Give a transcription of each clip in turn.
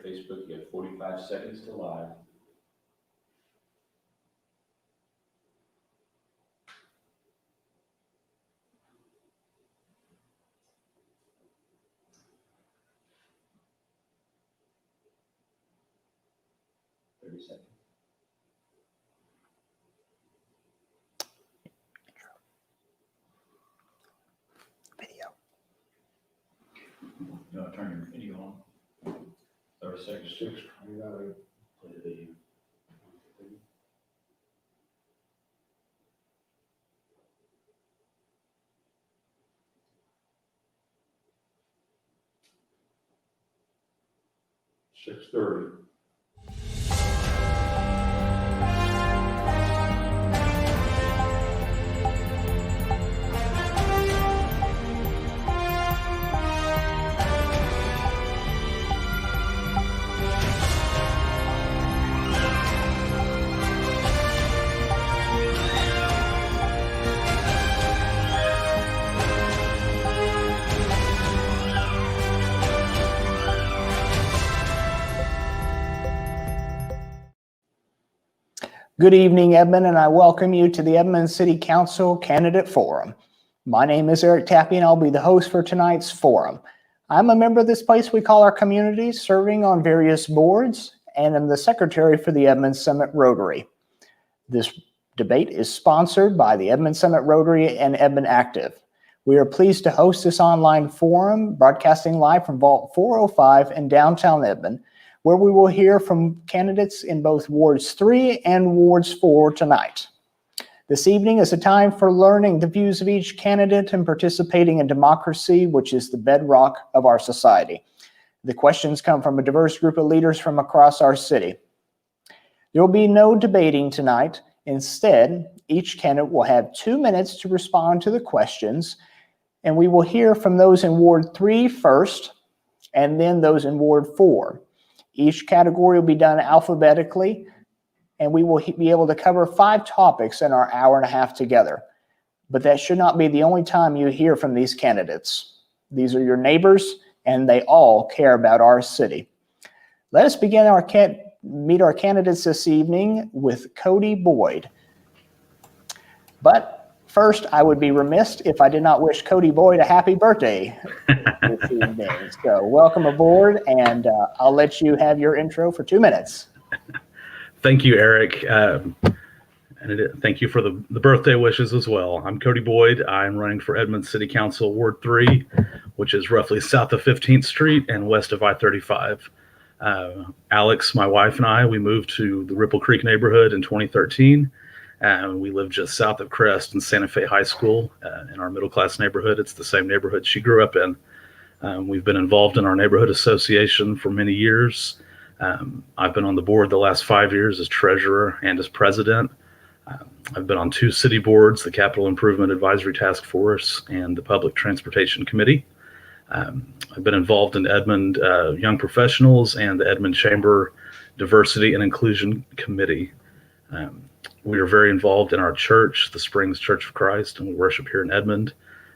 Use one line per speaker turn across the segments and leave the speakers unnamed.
Facebook, you have 45 seconds to live. Seconds.
Video.
You want to turn your video on? 30 seconds. You gotta play the video. $6:30.
Good evening, Edmond, and I welcome you to the Edmond City Council Candidate Forum. My name is Eriech Tapia, and I'll be the host for tonight's forum. I'm a member of this place we call our community, serving on various boards, and I'm the secretary for the Edmond Summit Rotary. This debate is sponsored by the Edmond Summit Rotary and Edmond Active. We are pleased to host this online forum, broadcasting live from Vault 405 in downtown Edmond, where we will hear from candidates in both Wards 3 and Wards 4 tonight. This evening is a time for learning the views of each candidate and participating in democracy, which is the bedrock of our society. The questions come from a diverse group of leaders from across our city. There will be no debating tonight. Instead, each candidate will have 2 minutes to respond to the questions, and we will hear from those in Ward 3 first, and then those in Ward 4. Each category will be done alphabetically, and we will be able to cover 5 topics in our hour and a half together. But that should not be the only time you hear from these candidates. These are your neighbors, and they all care about our city. Let us begin meet our candidates this evening with Cody Boyd. But first, I would be remiss if I did not wish Cody Boyd a happy birthday this evening. So welcome aboard, and I'll let you have your intro for 2 minutes.
Thank you, Eric. Thank you for the birthday wishes as well. I'm Cody Boyd. I'm running for Edmond City Council, Ward 3, which is roughly south of 15th Street and west of I-35. Alex, my wife, and I, we moved to the Ripple Creek neighborhood in 2013. We live just south of Crest and Santa Fe High School in our middle-class neighborhood. It's the same neighborhood she grew up in. We've been involved in our neighborhood association for many years. I've been on the board the last 5 years as treasurer and as president. I've been on 2 city boards, the Capital Improvement Advisory Task Force and the Public Transportation Committee. I've been involved in Edmond Young Professionals and the Edmond Chamber Diversity and Inclusion Committee. We are very involved in our church, the Springs Church of Christ, and we worship here in Edmond.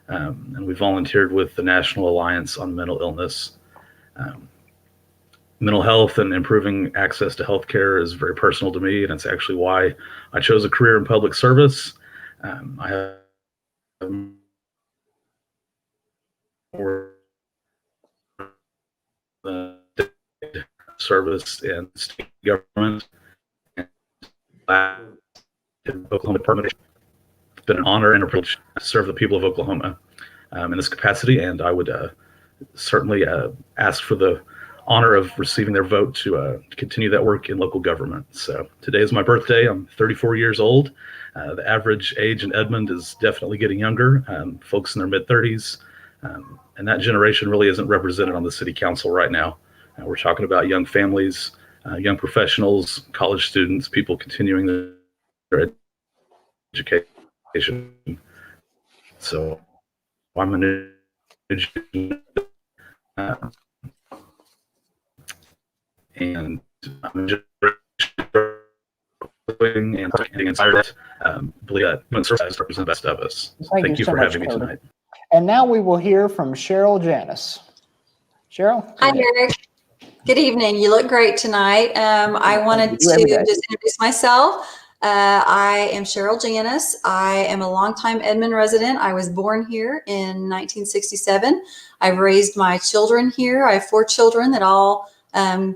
And we volunteered with the National Alliance on Mental Illness. Mental health and improving access to healthcare is very personal to me, and it's actually why I chose a career in public service. I have more service in state government and in Oklahoma Department. It's been an honor and a privilege to serve the people of Oklahoma in this capacity, and I would certainly ask for the honor of receiving their vote to continue that work in local government. So today is my birthday. I'm 34 years old. The average age in Edmond is definitely getting younger, folks in their mid-30s, and that generation really isn't represented on the city council right now. We're talking about young families, young professionals, college students, people continuing their education. So I'm a new and I'm just and getting inspired. Believe that human services represent the best of us. Thank you
so
for
much,
having me
Cody.
tonight.
And now we will hear from Sheryl Janis. Sheryl?
Hi, Eric. Good evening. You look great tonight. I wanted
You every
to
day.
just introduce myself. I am Sheryl Janis. I am a longtime Edmond resident. I was born here in 1967. I've raised my children here. I have 4 children that all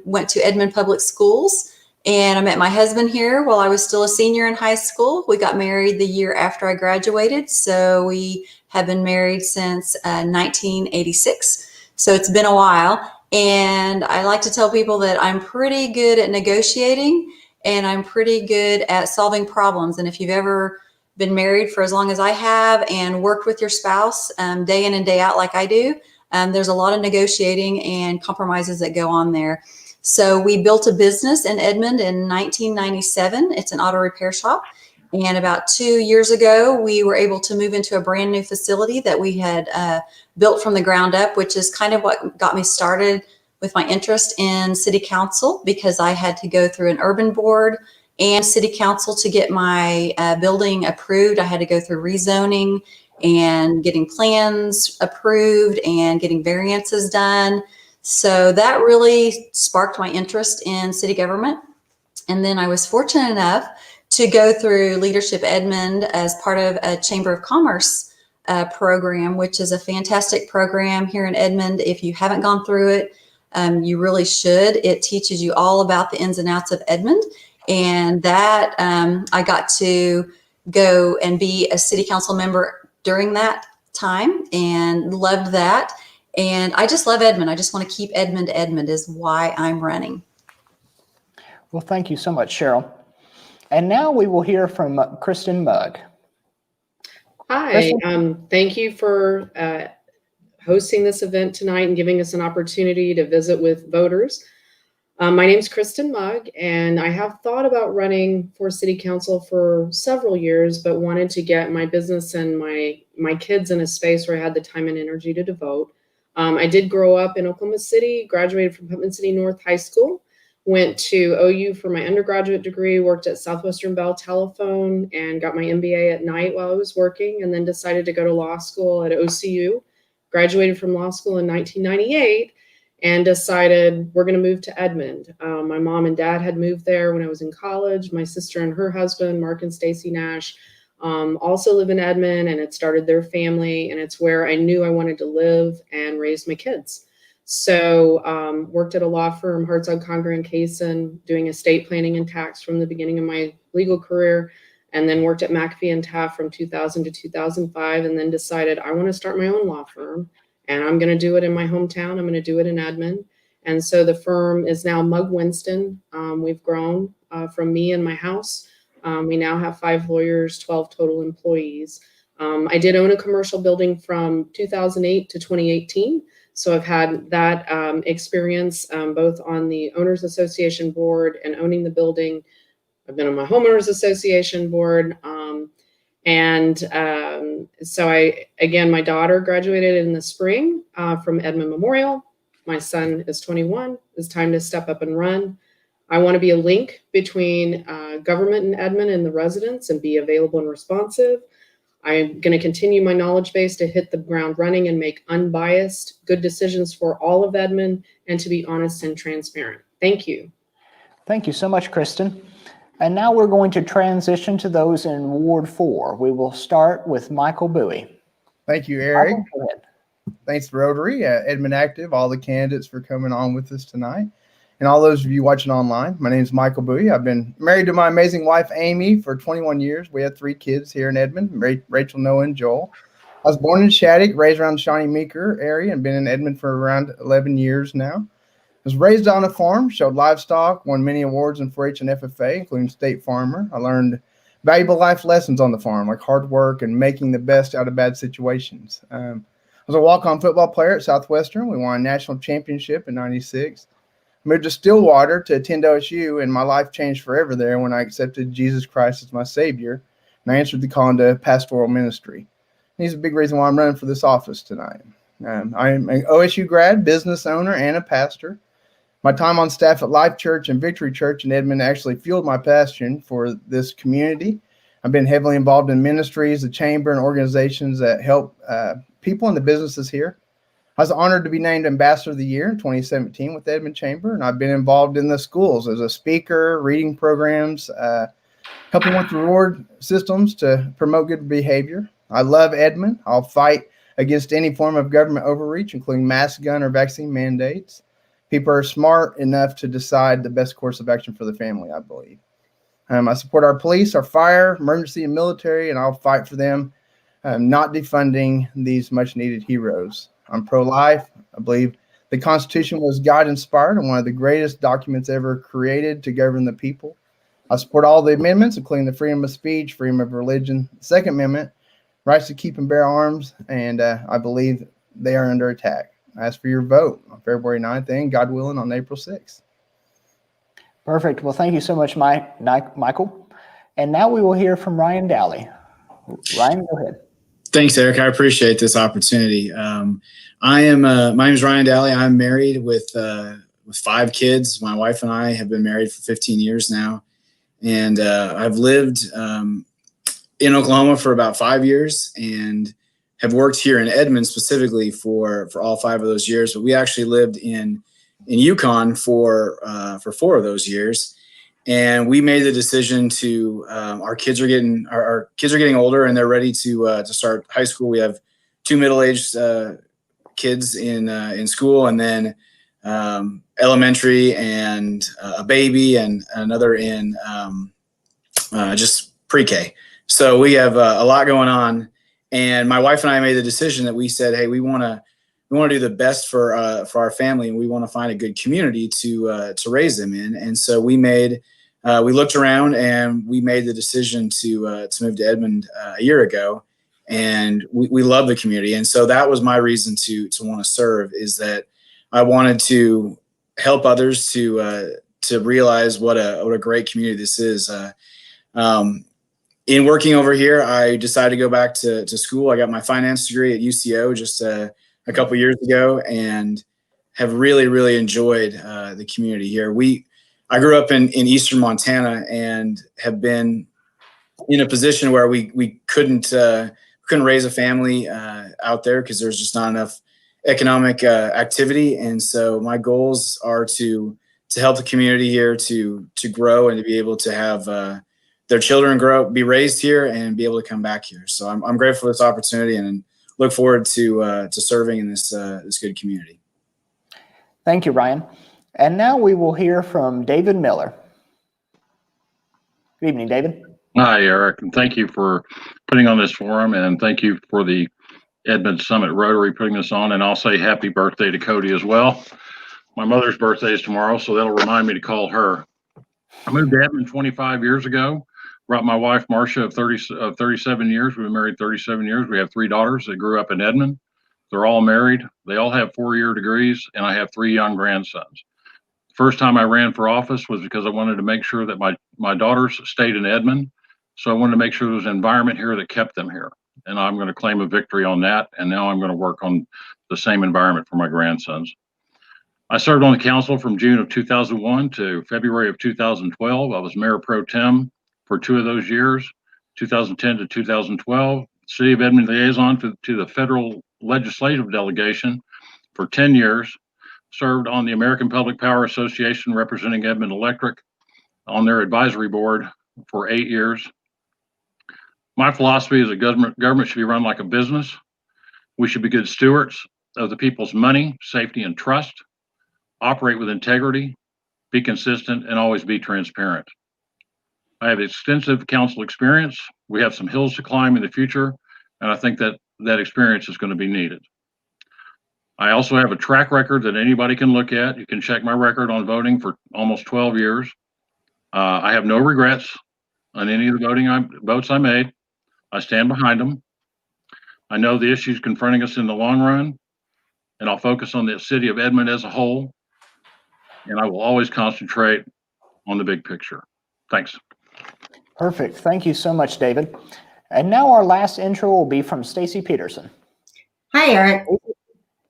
went to Edmond Public Schools. And I met my husband here while I was still a senior in high school. We got married the year after I graduated. So we have been married since 1986. So it's been a while. And I like to tell people that I'm pretty good at negotiating and I'm pretty good at solving problems. And if you've ever been married for as long as I have and worked with your spouse day in and day out like I do, there's a lot of negotiating and compromises that go on there. So we built a business in Edmond in 1997. It's an auto repair shop. And about 2 years ago, we were able to move into a brand new facility that we had built from the ground up, which is kind of what got me started with my interest in city council, because I had to go through an urban board and city council to get my building approved. I had to go through rezoning and getting plans approved and getting variances done. So that really sparked my interest in city government. And then I was fortunate enough to go through Leadership Edmond as part of a Chamber of Commerce program, which is a fantastic program here in Edmond. If you haven't gone through it, you really should. It teaches you all about the ins and outs of Edmond. And that I got to go and be a city council member during that time and loved that. And I just love Edmond. I just want to keep Edmond Edmond is why I'm running.
Well, thank you so much, Sheryl. And now we will hear from Christin Mugg.
Hi, thank you for hosting this event tonight and giving us an opportunity to visit with voters. My name is Christin Mugg, and I have thought about running for city council for several years, but wanted to get my business and my kids in a space where I had the time and energy to devote. I did grow up in Oklahoma City, graduated from Edmond City North High School, went to OU for my undergraduate degree, worked at Southwestern Bell Telephone, and got my MBA at night while I was working, and then decided to go to law school at OCU. Graduated from law school in 1998 and decided we're going to move to Edmond. My mom and dad had moved there when I was in college. My sister and her husband, Mark and Stacie Nash, also live in Edmond, and it started their family, and it's where I knew I wanted to live and raise my kids. So worked at a law firm, Hartzog, Conger & Kaysen, doing estate planning and tax from the beginning of my legal career, and then worked at McAfee and Taft from 2000 to 2005, and then decided I want to start my own law firm, and I'm going to do it in my hometown. I'm going to do it in Edmond. And so the firm is now Mugg Winston. We've grown from me and my house. We now have 5 lawyers, 12 total employees. I did own a commercial building from 2008 to 2018. So I've had that experience both on the Owners Association board and owning the building. I've been on my Homeowners Association board. So my daughter graduated in the spring from Edmond Memorial. My son is 21. It's time to step up and run. I want to be a link between government in Edmond and the residents and be available and responsive. I'm going to continue my knowledge base to hit the ground running and make unbiased, good decisions for all of Edmond and to be honest and transparent. Thank you.
Thank you so much, Christin. And now we're going to transition to those in Ward 4. We will start with Michael Buoy.
Thank you, Eric.
Michael, go ahead.
Thanks to Rotary, Edmond Active, all the candidates for coming on with us tonight. And all those of you watching online, my name is Michael Buoy. I've been married to my amazing wife, Amy, for 21 years. We had 3 kids here in Edmond, Rachel, Noah, and Joel. I was born in Shattuck, raised around the Shawnee Meeker area, and been in Edmond for around 11 years now. I was raised on a farm, showed livestock, won many awards in 4-H and FFA, including State Farmer. I learned valuable life lessons on the farm, like hard work and making the best out of bad situations. I was a walk-on football player at Southwestern. We won a national championship in '96. Moved to Stillwater to attend OSU, and my life changed forever there when I accepted Jesus Christ as my Savior, and I answered the call into pastoral ministry. And he's a big reason why I'm running for this office tonight. I'm an OSU grad, business owner, and a pastor. My time on staff at Life Church and Victory Church in Edmond actually fueled my passion for this community. I've been heavily involved in ministries, the chamber, and organizations that help people and the businesses here. I was honored to be named Ambassador of the Year in 2017 with the Edmond Chamber, and I've been involved in the schools as a speaker, reading programs, helping with reward systems to promote good behavior. I love Edmond. I'll fight against any form of government overreach, including mask, gun, or vaccine mandates. People are smart enough to decide the best course of action for the family, I believe. I support our police, our fire, emergency, and military, and I'll fight for them, not defunding these much-needed heroes. I'm pro-life. I believe the Constitution was God-inspired and one of the greatest documents ever created to govern the people. I support all the amendments, including the freedom of speech, freedom of religion, Second Amendment, rights to keep and bear arms, and I believe they are under attack. I ask for your vote on February 9th and, God willing, on April 6th.
Perfect. Well, thank you so much, Michael. And now we will hear from Ryan Dahle. Ryan, go ahead.
Thanks, Eric. I appreciate this opportunity. My name is Ryan Dahle. I'm married with 5 kids. My wife and I have been married for 15 years now. And I've lived in Oklahoma for about 5 years and have worked here in Edmond specifically for all 5 of those years. But we actually lived in Yukon for 4 of those years. And we made the decision to our kids are getting older and they're ready to start high school. We have 2 middle-aged kids in school, and then elementary and a baby and another in just pre-K. So we have a lot going on. And my wife and I made the decision that we said, hey, we want to do the best for our family, and we want to find a good community to raise them in. And so we looked around and we made the decision to move to Edmond a year ago, and we love the community. And so that was my reason to want to serve, is that I wanted to help others to realize what a great community this is. In working over here, I decided to go back to school. I got my finance degree at UCO just a couple years ago, and have really, really enjoyed the community here. I grew up in eastern Montana and have been in a position where we couldn't raise a family out there because there's just not enough economic activity. And so my goals are to help the community here to grow and to be able to have their children be raised here and be able to come back here. So I'm grateful for this opportunity and look forward to serving in this good community.
Thank you, Ryan. And now we will hear from David Miller. Good evening, David.
Hi, Eric, and thank you for putting on this forum, and thank you for the Edmond Summit Rotary putting this on, and I'll say happy birthday to Cody as well. My mother's birthday is tomorrow, so that'll remind me to call her. I moved to Edmond 25 years ago, brought my wife Marcia of 37 years. We've been married 37 years. We have 3 daughters that grew up in Edmond. They're all married. They all have 4-year degrees, and I have 3 young grandsons. First time I ran for office was because I wanted to make sure that my daughters stayed in Edmond. So I wanted to make sure there was an environment here that kept them here. And I'm going to claim a victory on that. And now I'm going to work on the same environment for my grandsons. I served on the council from June of 2001 to February of 2012. I was mayor pro tem for 2 of those years, 2010 to 2012. City of Edmond liaison to the federal legislative delegation for 10 years. Served on the American Public Power Association representing Edmond Electric on their advisory board for 8 years. My philosophy is that government should be run like a business. We should be good stewards of the people's money, safety, and trust, operate with integrity, be consistent, and always be transparent. I have extensive council experience. We have some hills to climb in the future, and I think that experience is going to be needed. I also have a track record that anybody can look at. You can check my record on voting for almost 12 years. I have no regrets on any of the votes I made. I stand behind them. I know the issues confronting us in the long run, and I'll focus on the city of Edmond as a whole, and I will always concentrate on the big picture. Thanks.
Perfect. Thank you so much, David. And now our last intro will be from Stacie Peterson.
Hi, Eric.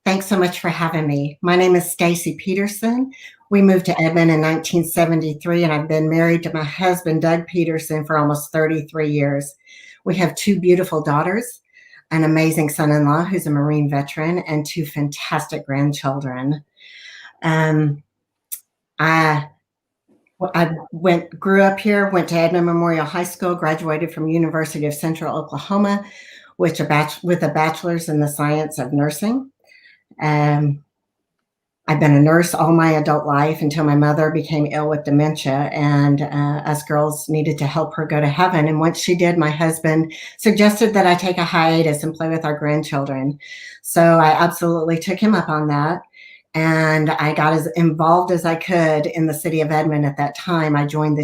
Thanks so much for having me. My name is Stacie Peterson. We moved to Edmond in 1973, and I've been married to my husband, Doug Peterson, for almost 33 years. We have 2 beautiful daughters. an amazing son-in-law who's a Marine veteran, and 2 fantastic grandchildren. I grew up here, went to Edmond Memorial High School, graduated from University of Central Oklahoma with a bachelor's in the science of nursing. I've been a nurse all my adult life until my mother became ill with dementia, and us girls needed to help her go to heaven. And once she did, my husband suggested that I take a hiatus and play with our grandchildren. So I absolutely took him up on that. And I got as involved as I could in the city of Edmond at that time. We joined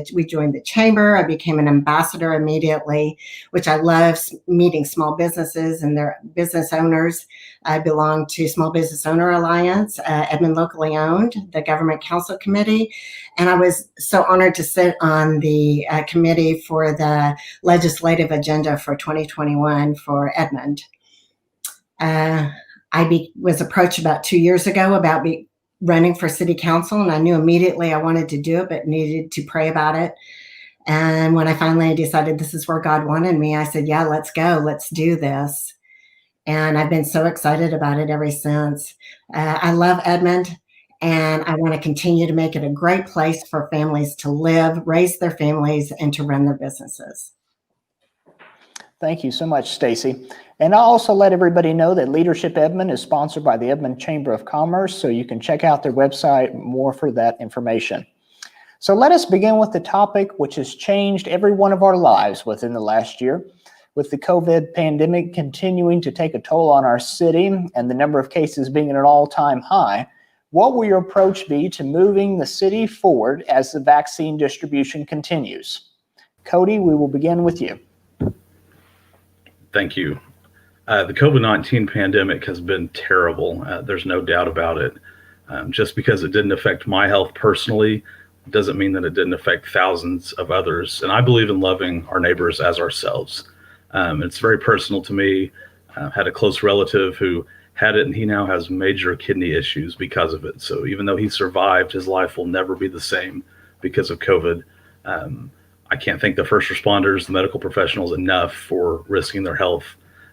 the chamber. I became an ambassador immediately, which I love, meeting small businesses and their business owners. I belong to Small Business Owner Alliance, Edmond locally owned, the Government Council Committee. And I was so honored to sit on the committee for the legislative agenda for 2021 for Edmond. I was approached about 2 years ago about running for city council, and I knew immediately I wanted to do it, but needed to pray about it. And when I finally decided this is where God wanted me, I said, yeah, let's go. Let's do this. And I've been so excited about it ever since. I love Edmond, and I want to continue to make it a great place for families to live, raise their families, and to run their businesses.
Thank you so much, Stacie. And I'll also let everybody know that Leadership Edmond is sponsored by the Edmond Chamber of Commerce, so you can check out their website more for that information. So let us begin with the topic which has changed every one of our lives within the last year. With the COVID pandemic continuing to take a toll on our city and the number of cases being at an all-time high, what will your approach be to moving the city forward as the vaccine distribution continues? Cody, we will begin with you.
Thank you. The COVID-19 pandemic has been terrible. There's no doubt about it. Just because it didn't affect my health personally doesn't mean that it didn't affect thousands of others. And I believe in loving our neighbors as ourselves. It's very personal to me. I had a close relative who had it, and he now has major kidney issues because of it. So even though he survived, his life will never be the same because of COVID. I can't thank the first responders, the medical professionals enough for risking their health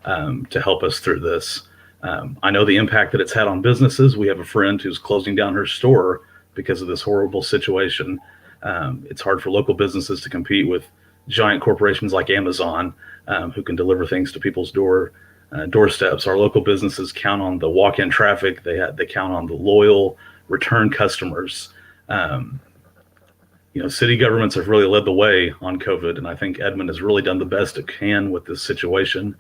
to help us through this. I know the impact that it's had on businesses. We have a friend who's closing down her store because of this horrible situation. It's hard for local businesses to compete with giant corporations like Amazon, who can deliver things to people's doorsteps. Our local businesses count on the walk-in traffic. They count on the loyal return customers. City governments have really led the way on COVID, and I think Edmond has really done the best it can with this situation.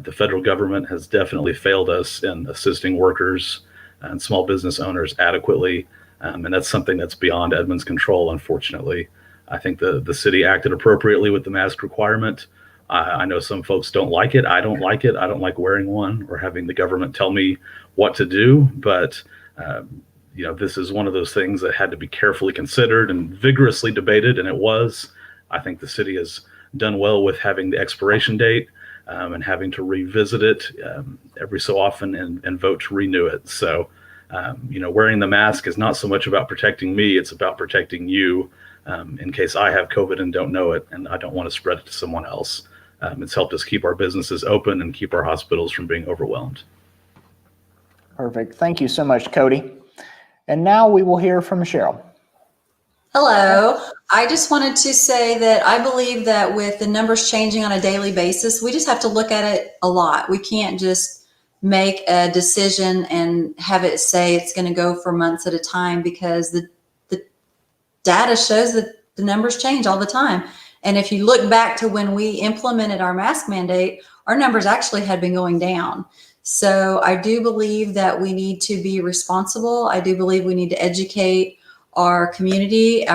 The federal government has definitely failed us in assisting workers and small business owners adequately, and that's something that's beyond Edmond's control, unfortunately. I think the city acted appropriately with the mask requirement. I know some folks don't like it. I don't like it. I don't like wearing one or having the government tell me what to do, but this is one of those things that had to be carefully considered and vigorously debated, and it was. I think the city has done well with having the expiration date and having to revisit it every so often and vote to renew it. So, wearing the mask is not so much about protecting me, it's about protecting you in case I have COVID and don't know it, and I don't want to spread it to someone else. It's helped us keep our businesses open and keep our hospitals from being overwhelmed.
Perfect. Thank you so much, Cody. And now we will hear from Sheryl.
Hello. I just wanted to say that I believe that with the numbers changing on a daily basis, we just have to look at it a lot. We can't just make a decision and have it say it's going to go for months at a time, because the data shows that the numbers change all the time. And if you look back to when we implemented our mask mandate, our numbers actually had been going down. So I do believe that we need to be responsible. I do believe we need to educate our community.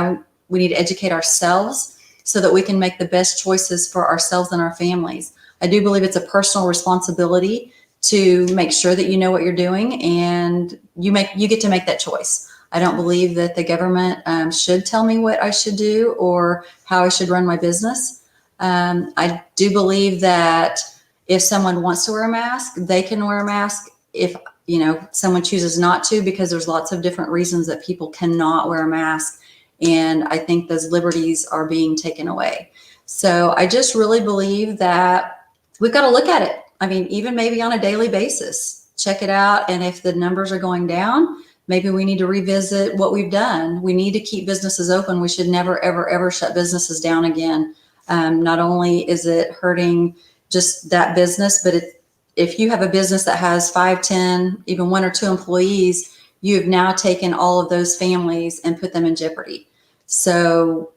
We need to educate ourselves so that we can make the best choices for ourselves and our families. I do believe it's a personal responsibility to make sure that you know what you're doing and you get to make that choice. I don't believe that the government should tell me what I should do or how I should run my business. I do believe that if someone wants to wear a mask, they can wear a mask. If someone chooses not to, because there's lots of different reasons that people cannot wear a mask. And I think those liberties are being taken away. So I just really believe that we've got to look at it. I mean, even maybe on a daily basis, check it out. And if the numbers are going down, maybe we need to revisit what we've done. We need to keep businesses open. We should never, ever, ever shut businesses down again. Not only is it hurting just that business, but if you have a business that has 5, 10, even 1 or 2 employees, you have now taken all of those families and put them in jeopardy. So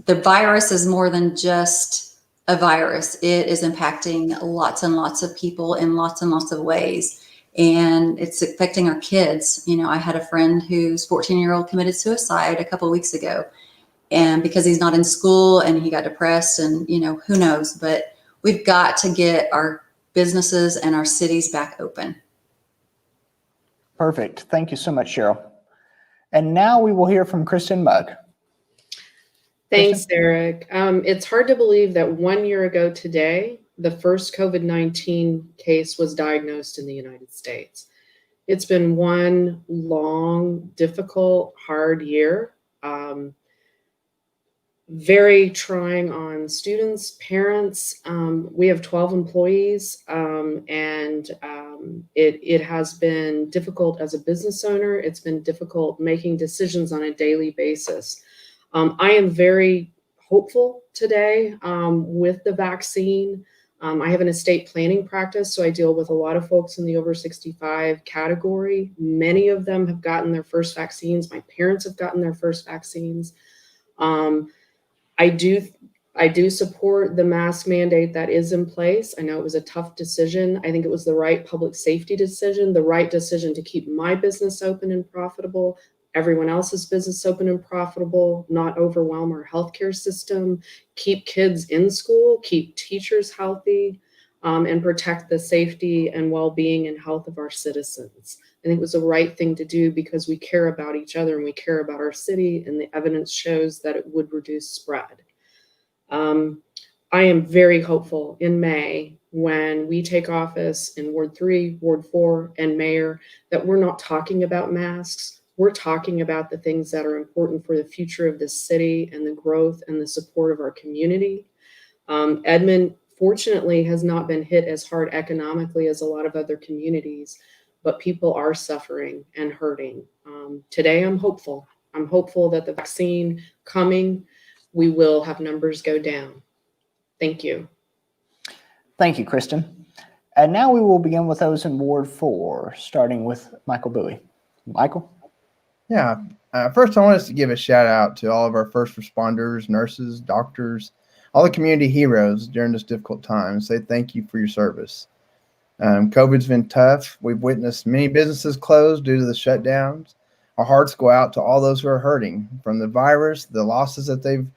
the virus is more than just a virus. It is impacting lots and lots of people in lots and lots of ways. And it's affecting our kids. You know, I had a friend whose 14-year-old committed suicide a couple of weeks ago, and because he's not in school and he got depressed, and, you know, who knows, but we've got to get our businesses and our cities back open.
Perfect. Thank you so much, Sheryl. And now we will hear from Christin Mugg.
Thanks, Eric. It's hard to believe that 1 year ago today, the first COVID-19 case was diagnosed in the United States. It's been one long, difficult, hard year. Very trying on students, parents. We have 12 employees, and it has been difficult as a business owner. It's been difficult making decisions on a daily basis. I am very hopeful today with the vaccine. I have an estate planning practice, so I deal with a lot of folks in the over 65 category. Many of them have gotten their first vaccines. My parents have gotten their first vaccines. I do support the mask mandate that is in place. I know it was a tough decision. I think it was the right public safety decision, the right decision to keep my business open and profitable, everyone else's business open and profitable, not overwhelm our healthcare system, keep kids in school, keep teachers healthy, and protect the safety and well-being and health of our citizens. I think it was the right thing to do because we care about each other and we care about our city, and the evidence shows that it would reduce spread. I am very hopeful in May when we take office in Ward 3, Ward 4, and Mayor, that we're not talking about masks. We're talking about the things that are important for the future of this city and the growth and the support of our community. Edmond, fortunately, has not been hit as hard economically as a lot of other communities, but people are suffering and hurting. Today, I'm hopeful. I'm hopeful that the vaccine coming, we will have numbers go down. Thank you.
Thank you, Christin. And now we will begin with those in Ward 4, starting with Michael Buoy. Michael?
Yeah. First, I want us to give a shout out to all of our first responders, nurses, doctors, all the community heroes during this difficult time. Say thank you for your service. COVID's been tough. We've witnessed many businesses close due to the shutdowns. Our hearts go out to all those who are hurting from the virus, the losses that they've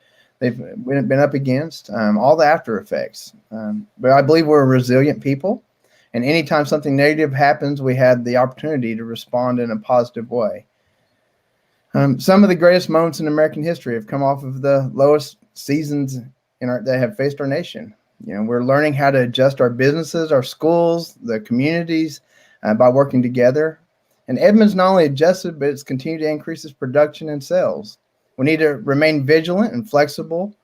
been up against, all the after effects. But I believe we're a resilient people, and anytime something negative happens, we had the opportunity to respond in a positive way. Some of the greatest moments in American history have come off of the lowest seasons that have faced our nation. You know, we're learning how to adjust our businesses, our schools, the communities by working together. And Edmond's not only adjusted, but it's continued to increase its production and sales. We need to remain vigilant and flexible.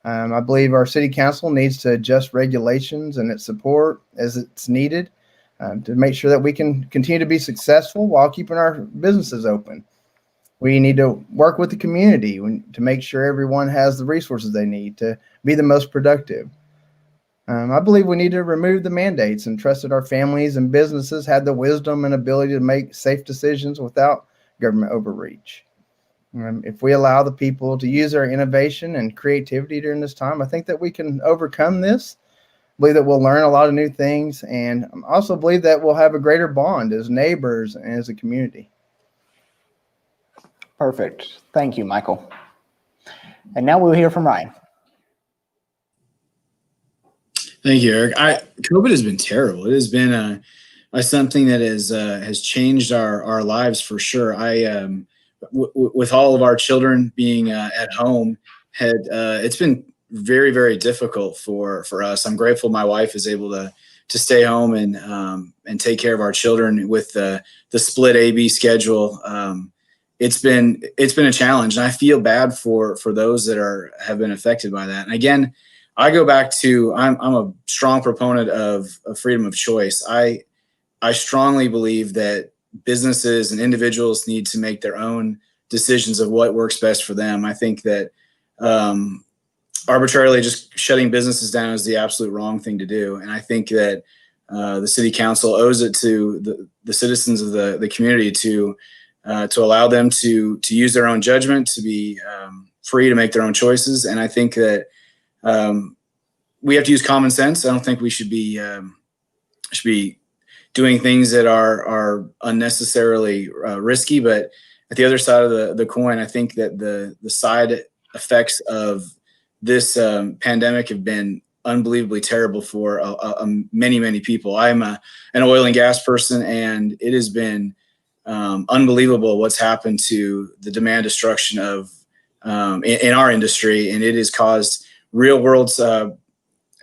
I believe our city council needs to adjust regulations and its support as it's needed to make sure that we can continue to be successful while keeping our businesses open. We need to work with the community to make sure everyone has the resources they need to be the most productive. I believe we need to remove the mandates and trust that our families and businesses had the wisdom and ability to make safe decisions without government overreach. If we allow the people to use their innovation and creativity during this time, I think that we can overcome this. I believe that we'll learn a lot of new things, and I also believe that we'll have a greater bond as neighbors and as a community.
Perfect. Thank you, Michael. And now we'll hear from Ryan.
Thank you, Eric. COVID has been terrible. It has been something that has changed our lives for sure. With all of our children being at home, it's been very, very difficult for us. I'm grateful my wife is able to stay home and take care of our children with the split AB schedule. It's been a challenge, and I feel bad for those that have been affected by that. And again, I go back to, I'm a strong proponent of freedom of choice. I strongly believe that businesses and individuals need to make their own decisions of what works best for them. I think that arbitrarily just shutting businesses down is the absolute wrong thing to do. And I think that the city council owes it to the citizens of the community to allow them to use their own judgment, to be free to make their own choices. And I think that we have to use common sense. I don't think we should be doing things that are unnecessarily risky. But at the other side of the coin, I think that the side effects of this pandemic have been unbelievably terrible for many people. I'm an oil and gas person, and it has been unbelievable what's happened to the demand destruction of in our industry, and it has caused real world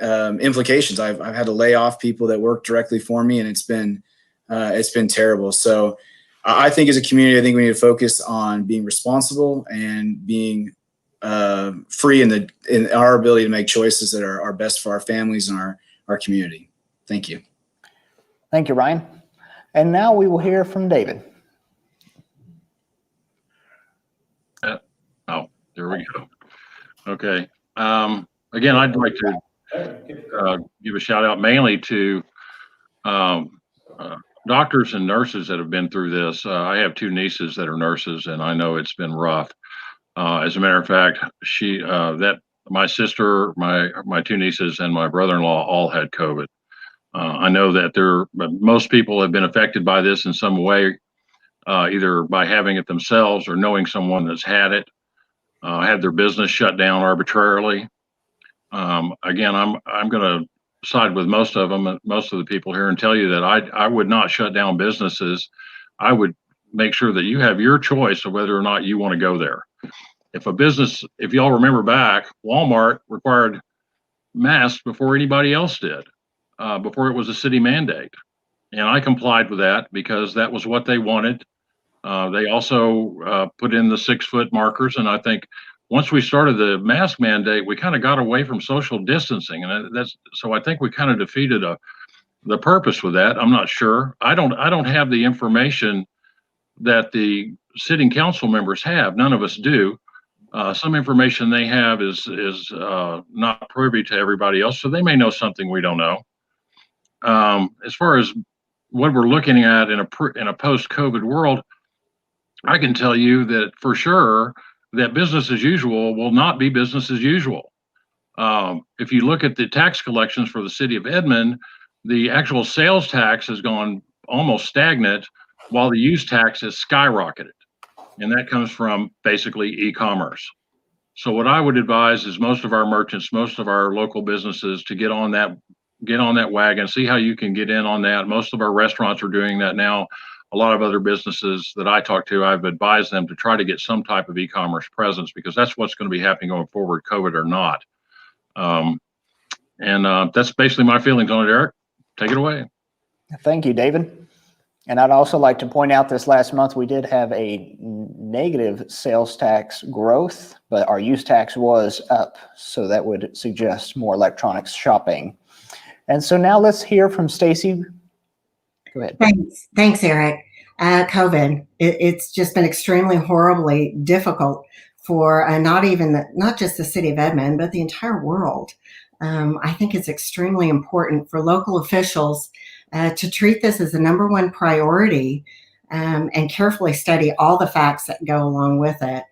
implications. I've had to lay off people that work directly for me, and it's been terrible. So I think as a community, I think we need to focus on being responsible and being free in our ability to make choices that are best for our families and our community. Thank you.
Thank you, Ryan. And now we will hear from David.
There we go. Okay. Again, I'd like to give a shout out mainly to doctors and nurses that have been through this. I have two nieces that are nurses, and I know it's been rough. As a matter of fact, my sister, my two nieces, and my brother-in-law all had COVID. I know that most people have been affected by this in some way, either by having it themselves or knowing someone that's had it. Had their business shut down arbitrarily. Again, I'm going to side with most of them, most of the people here, and tell you that I would not shut down businesses. I would make sure that you have your choice of whether or not you want to go there. If y'all remember back, Walmart required masks before anybody else did, before it was a city mandate. And I complied with that because that was what they wanted. They also put in the 6-foot markers. And I think once we started the mask mandate, we kind of got away from social distancing. And so I think we kind of defeated the purpose with that. I'm not sure. I don't have the information that the sitting council members have. None of us do. Some information they have is not privy to everybody else. So they may know something we don't know. As far as what we're looking at in a post-COVID world, I can tell you that for sure that business as usual will not be business as usual. If you look at the tax collections for the city of Edmond, the actual sales tax has gone almost stagnant while the use tax has skyrocketed. And that comes from basically e-commerce. So what I would advise is most of our merchants, most of our local businesses to get on that wagon, see how you can get in on that. Most of our restaurants are doing that now. A lot of other businesses that I talk to, I've advised them to try to get some type of e-commerce presence because that's what's going to be happening going forward, COVID or not. That's basically my feelings on it, Eric. Take it away.
Thank you, David. And I'd also like to point out this last month, we did have a negative sales tax growth, but our use tax was up. So that would suggest more electronics shopping. And so now let's hear from Stacie. Go ahead.
Thanks, Eric. COVID, it's just been extremely horribly difficult for not just the city of Edmond, but the entire world. I think it's extremely important for local officials to treat this as the number one priority and carefully study all the facts that go along with it.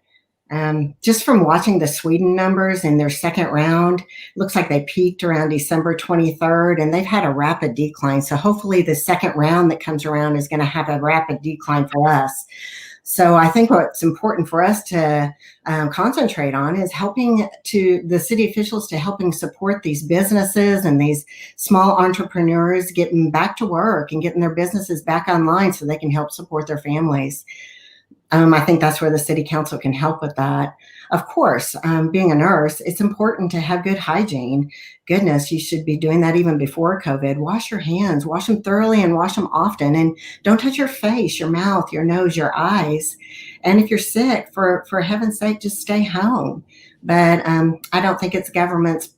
Just from watching the Sweden numbers in their second round, looks like they peaked around December 23rd, and they've had a rapid decline. So hopefully the second round that comes around is going to have a rapid decline for us. So I think what's important for us to concentrate on is helping the city officials to helping support these businesses and these small entrepreneurs getting back to work and getting their businesses back online so they can help support their families. I think that's where the city council can help with that. Of course, being a nurse, it's important to have good hygiene. Goodness, you should be doing that even before COVID. Wash your hands, wash them thoroughly and wash them often. And don't touch your face, your mouth, your nose, your eyes. And if you're sick, for heaven's sake, just stay home. But I don't think it's government's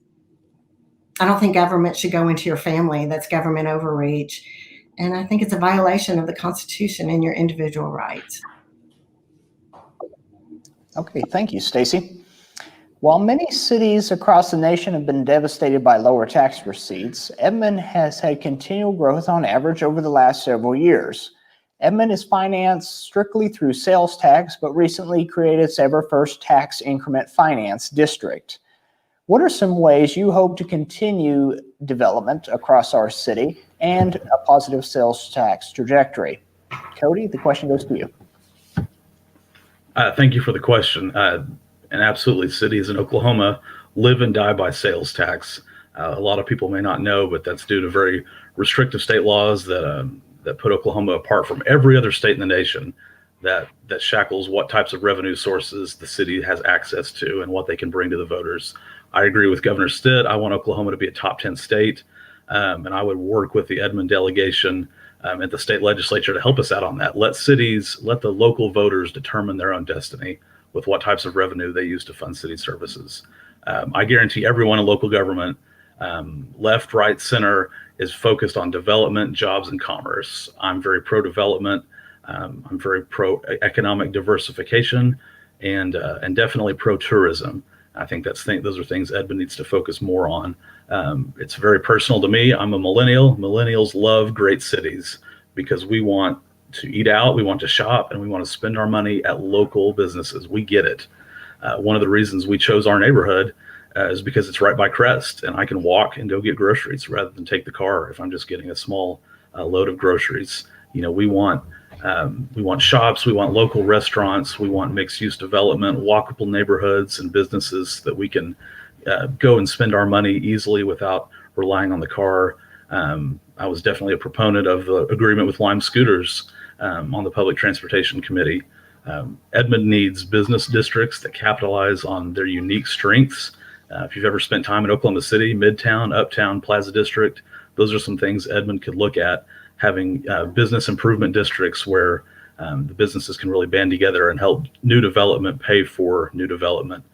I don't think government should go into your family. That's government overreach. And I think it's a violation of the Constitution and your individual rights.
Okay, thank you, Stacie. While many cities across the nation have been devastated by lower tax receipts, Edmond has had continual growth on average over the last several years. Edmond is financed strictly through sales tax, but recently created its ever first tax increment finance district. What are some ways you hope to continue development across our city and a positive sales tax trajectory? Cody, the question goes to you.
Thank you for the question. And absolutely, cities in Oklahoma live and die by sales tax. A lot of people may not know, but that's due to very restrictive state laws that put Oklahoma apart from every other state in the nation, that shackles what types of revenue sources the city has access to and what they can bring to the voters. I agree with Governor Stitt. I want Oklahoma to be a top 10 state, and I would work with the Edmond delegation at the state legislature to help us out on that. Let the local voters determine their own destiny with what types of revenue they use to fund city services. I guarantee everyone in local government, left, right, center, is focused on development, jobs, and commerce. I'm very pro-development. I'm very pro-economic diversification, and definitely pro-tourism. I think those are things Edmond needs to focus more on. It's very personal to me. I'm a millennial. Millennials love great cities because we want to eat out, we want to shop, and we want to spend our money at local businesses. We get it. One of the reasons we chose our neighborhood is because it's right by Crest, and I can walk and go get groceries rather than take the car if I'm just getting a small load of groceries. We want shops, we want local restaurants, we want mixed-use development, walkable neighborhoods and businesses that we can go and spend our money easily without relying on the car. I was definitely a proponent of the agreement with Lime Scooters on the Public Transportation Committee. Edmond needs business districts that capitalize on their unique strengths. If you've ever spent time in Oklahoma City, Midtown, Uptown, Plaza District, those are some things Edmond could look at, having business improvement districts where the businesses can really band together and help new development pay for new development.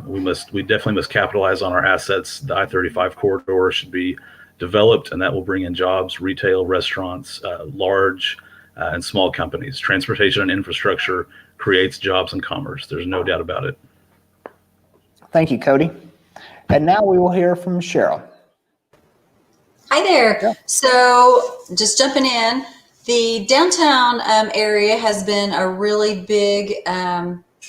We definitely must capitalize on our assets. The I-35 corridor should be developed, and that will bring in jobs, retail, restaurants, large and small companies. Transportation and infrastructure creates jobs and commerce. There's no doubt about it.
Thank you, Cody. And now we will hear from Sheryl.
Hi there.
Yeah.
So just jumping in, the downtown area has been a really big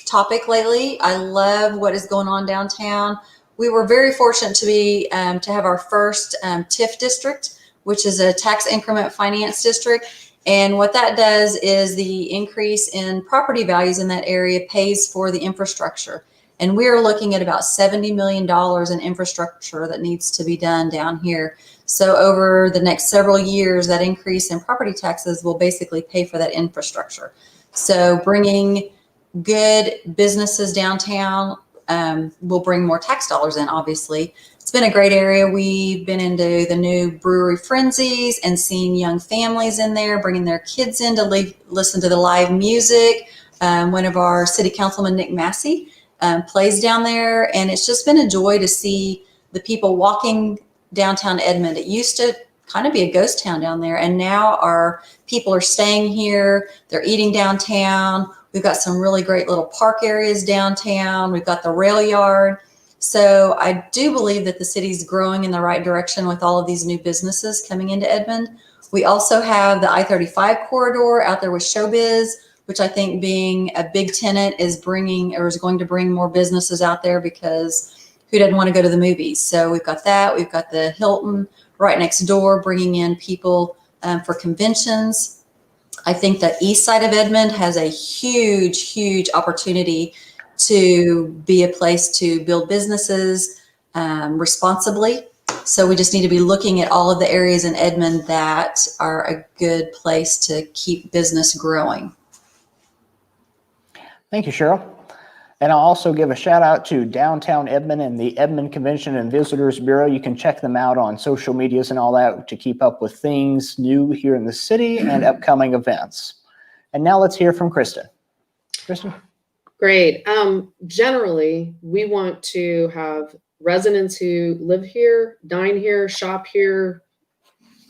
topic lately. I love what is going on downtown. We were very fortunate to have our first TIF district, which is a tax increment finance district. And what that does is the increase in property values in that area pays for the infrastructure. And we're looking at about $70 million in infrastructure that needs to be done down here. So over the next several years, that increase in property taxes will basically pay for that infrastructure. So bringing good businesses downtown will bring more tax dollars in, obviously. It's been a great area. We've been into the new brewery Frenzies and seen young families in there, bringing their kids in to listen to the live music. One of our city councilman, Nick Massey, plays down there. And it's just been a joy to see the people walking downtown Edmond. It used to kind of be a ghost town down there. And now our people are staying here. They're eating downtown. We've got some really great little park areas downtown. We've got the rail yard. So I do believe that the city's growing in the right direction with all of these new businesses coming into Edmond. We also have the I-35 corridor out there with Showbiz, which I think being a big tenant is going to bring more businesses out there, because who doesn't want to go to the movies? So we've got that. We've got the Hilton right next door, bringing in people for conventions. I think the east side of Edmond has a huge, huge opportunity to be a place to build businesses responsibly. So we just need to be looking at all of the areas in Edmond that are a good place to keep business growing.
Thank you, Sheryl. And I'll also give a shout out to Downtown Edmond and the Edmond Convention and Visitors Bureau. You can check them out on social medias and all that to keep up with things new here in the city and upcoming events. And now let's hear from Christin. Christin?
Great. Generally, we want to have residents who live here, dine here, shop here,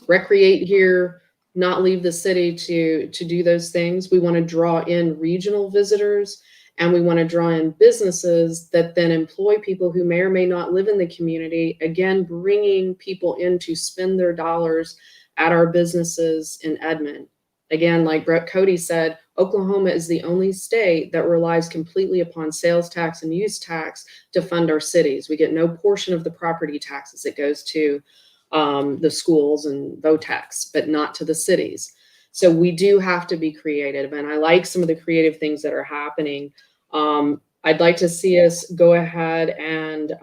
recreate here, not leave the city to do those things. We want to draw in regional visitors, and we want to draw in businesses that then employ people who may or may not live in the community, again, bringing people in to spend their dollars at our businesses in Edmond. Again, like Cody said, Oklahoma is the only state that relies completely upon sales tax and use tax to fund our cities. We get no portion of the property taxes. It goes to the schools and vote tax, but not to the cities. So we do have to be creative, and I like some of the creative things that are happening. I'd like to see us go ahead and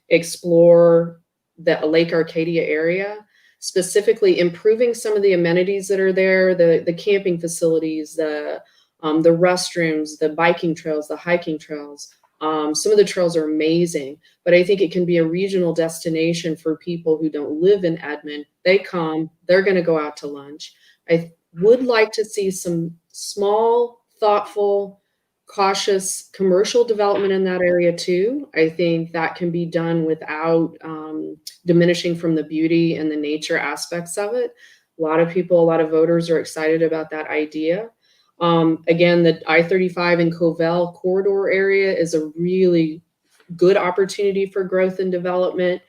explore the Lake Arcadia area, specifically improving some of the amenities that are there, the camping facilities, the restrooms, the biking trails, the hiking trails. Some of the trails are amazing, but I think it can be a regional destination for people who don't live in Edmond. They come, they're going to go out to lunch. I would like to see some small, thoughtful, cautious commercial development in that area too. I think that can be done without diminishing from the beauty and the nature aspects of it. A lot of people, a lot of voters are excited about that idea. Again, the I-35 and Covell corridor area is a really good opportunity for growth and development.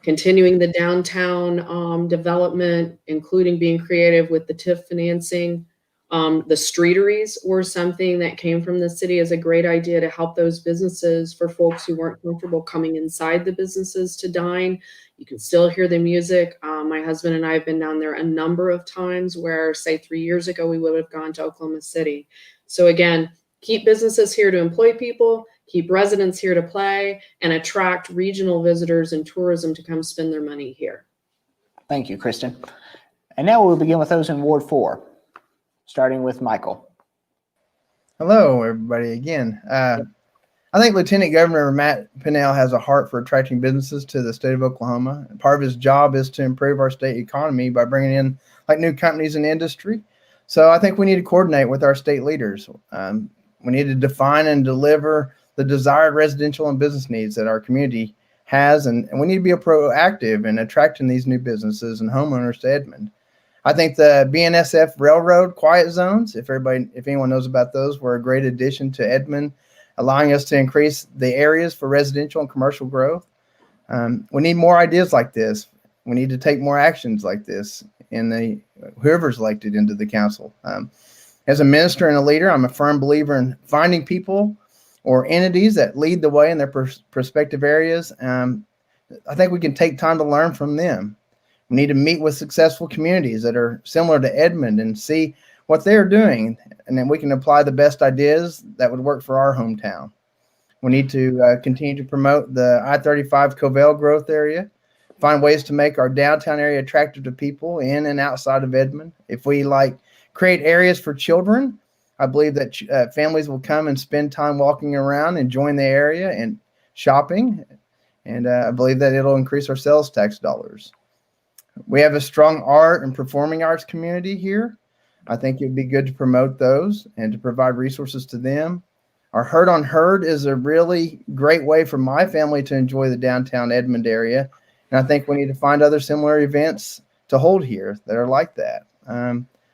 Continuing the downtown development, including being creative with the TIF financing. The streeteries were something that came from the city as a great idea to help those businesses, for folks who weren't comfortable coming inside the businesses to dine. You can still hear the music. My husband and I have been down there a number of times where, say, 3 years ago, we would have gone to Oklahoma City. So again, keep businesses here to employ people, keep residents here to play, and attract regional visitors and tourism to come spend their money here.
Thank you, Christin. And now we'll begin with those in Ward 4, starting with Michael.
Hello, everybody, again. I think Lieutenant Governor Matt Pinnell has a heart for attracting businesses to the state of Oklahoma. And part of his job is to improve our state economy by bringing in like new companies and industry. So I think we need to coordinate with our state leaders. We need to define and deliver the desired residential and business needs that our community has, and we need to be proactive in attracting these new businesses and homeowners to Edmond. I think the BNSF Railroad quiet zones, if anyone knows about those, were a great addition to Edmond, allowing us to increase the areas for residential and commercial growth. We need more ideas like this. We need to take more actions like this in whoever's elected into the council. As a minister and a leader, I'm a firm believer in finding people or entities that lead the way in their prospective areas. I think we can take time to learn from them. We need to meet with successful communities that are similar to Edmond and see what they're doing, and then we can apply the best ideas that would work for our hometown. We need to continue to promote the I-35 Covell growth area, find ways to make our downtown area attractive to people in and outside of Edmond. If we create areas for children, I believe that families will come and spend time walking around, enjoying the area and shopping. And I believe that it'll increase our sales tax dollars. We have a strong art and performing arts community here. I think it'd be good to promote those and to provide resources to them. Our Herd on Herd is a really great way for my family to enjoy the downtown Edmond area. And I think we need to find other similar events to hold here that are like that.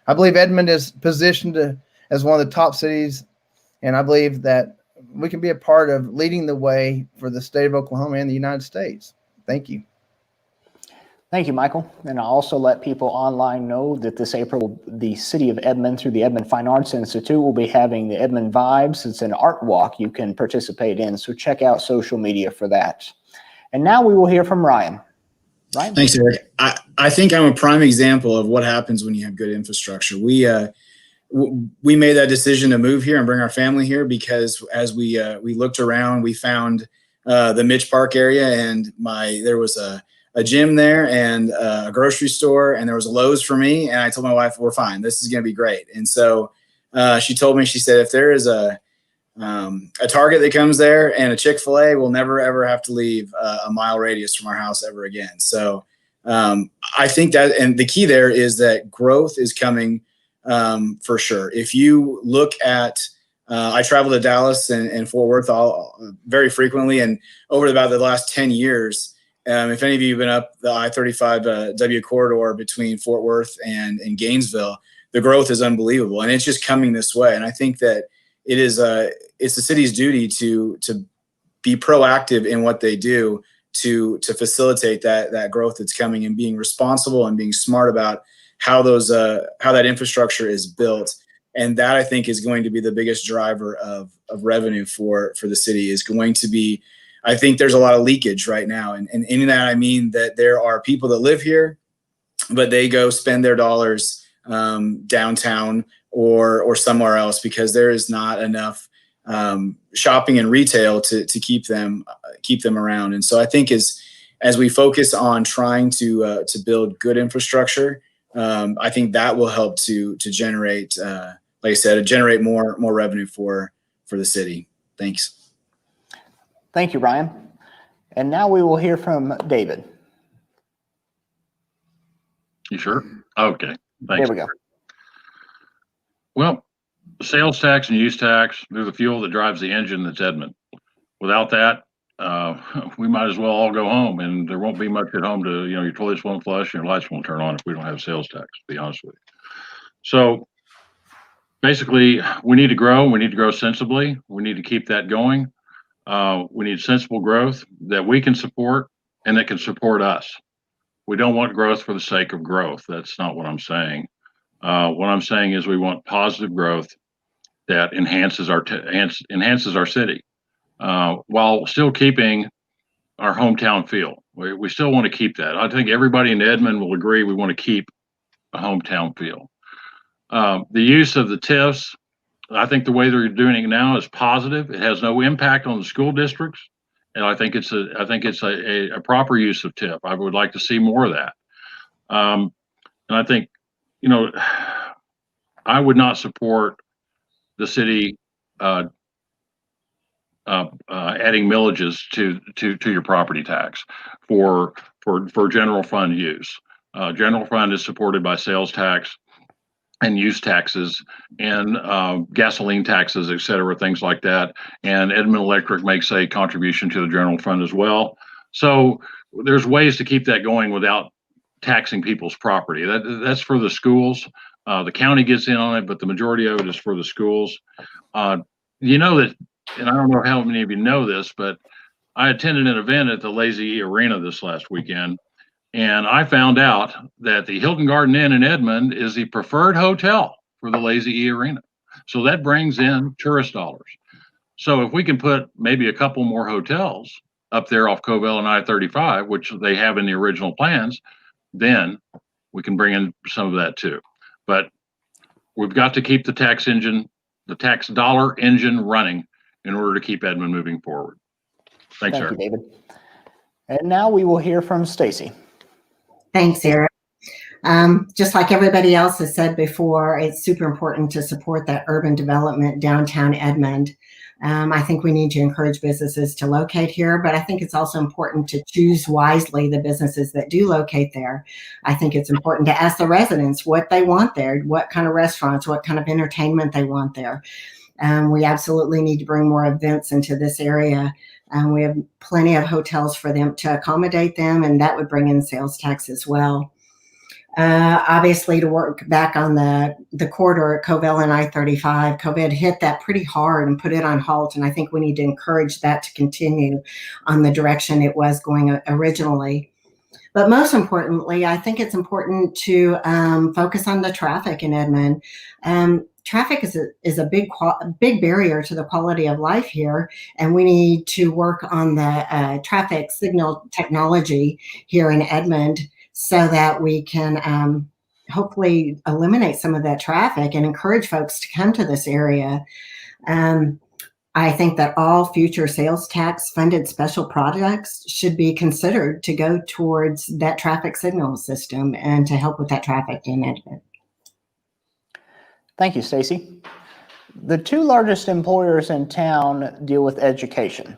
I believe Edmond is positioned as one of the top cities, and I believe that we can be a part of leading the way for the state of Oklahoma and the United States. Thank you.
Thank you, Michael. And I'll also let people online know that this April, the City of Edmond, through the Edmond Fine Arts Institute, will be having the Edmond Vibes. It's an art walk you can participate in, so check out social media for that. And now we will hear from Ryan. Ryan?
Thanks, Eric. I think I'm a prime example of what happens when you have good infrastructure. We made that decision to move here and bring our family here because as we looked around, we found the Mitch Park area, and there was a gym there and a grocery store, and there was a Lowe's for me. And I told my wife, we're fine. This is going to be great. And so she told me, she said, if there is a Target that comes there and a Chick-fil-A, we'll never, ever have to leave a mile radius from our house ever again. So I think that, and the key there is that growth is coming for sure. If you look at I travel to Dallas and Fort Worth very frequently, and over about the last 10 years, if any of you have been up the I-35 W corridor between Fort Worth and Gainesville, the growth is unbelievable, and it's just coming this way. And I think that it's the city's duty to be proactive in what they do to facilitate that growth that's coming, and being responsible and being smart about how that infrastructure is built. And that, I think, is going to be the biggest driver of revenue for the city. Is going to be, I think there's a lot of leakage right now. And in that, I mean that there are people that live here, but they go spend their dollars downtown or somewhere else, because there is not enough shopping and retail to keep them around. And so I think as we focus on trying to build good infrastructure, I think that will help to generate, like I said, generate more revenue for the city. Thanks.
Thank you, Ryan. And now we will hear from David.
You sure? Okay. Thanks.
There we go.
Well, the sales tax and use tax, they're the fuel that drives the engine that's Edmond. Without that, we might as well all go home, and there won't be much at home to, your toilets won't flush and your lights won't turn on if we don't have sales tax, to be honest with you. So basically, we need to grow. We need to grow sensibly. We need to keep that going. We need sensible growth that we can support and that can support us. We don't want growth for the sake of growth. That's not what I'm saying. What I'm saying is we want positive growth that enhances our city, while still keeping our hometown feel. We still want to keep that. I think everybody in Edmond will agree we want to keep a hometown feel. The use of the TIFs, I think the way they're doing it now is positive. It has no impact on the school districts, and I think it's a proper use of TIF. I would like to see more of that. And I think, I would not support the city adding millages to your property tax for general fund use. General fund is supported by sales tax and use taxes and gasoline taxes, et cetera, things like that. And Edmond Electric makes a contribution to the general fund as well. So there's ways to keep that going without taxing people's property. That's for the schools. The county gets in on it, but the majority of it is for the schools. That, and I don't know how many of you know this, but I attended an event at the Lazy E Arena this last weekend, and I found out that the Hilton Garden Inn in Edmond is the preferred hotel for the Lazy E Arena. So that brings in tourist dollars. So if we can put maybe a couple more hotels up there off Covell and I-35, which they have in the original plans, then we can bring in some of that too. But we've got to keep the tax dollar engine running in order to keep Edmond moving forward. Thanks,
Thank
Eric.
you, David. And now we will hear from Stacie.
Thanks, Eric. Just like everybody else has said before, it's super important to support that urban development downtown Edmond. I think we need to encourage businesses to locate here, but I think it's also important to choose wisely the businesses that do locate there. I think it's important to ask the residents what they want there, what kind of restaurants, what kind of entertainment they want there. We absolutely need to bring more events into this area. We have plenty of hotels for them to accommodate them, and that would bring in sales tax as well. Obviously, to work back on the corridor at Covell and I-35, COVID hit that pretty hard and put it on halt, and I think we need to encourage that to continue on the direction it was going originally. But most importantly, I think it's important to focus on the traffic in Edmond. Traffic is a big barrier to the quality of life here, and we need to work on the traffic signal technology here in Edmond so that we can hopefully eliminate some of that traffic and encourage folks to come to this area. I think that all future sales tax funded special projects should be considered to go towards that traffic signal system and to help with that traffic in Edmond.
Thank you, Stacie. The two largest employers in town deal with education.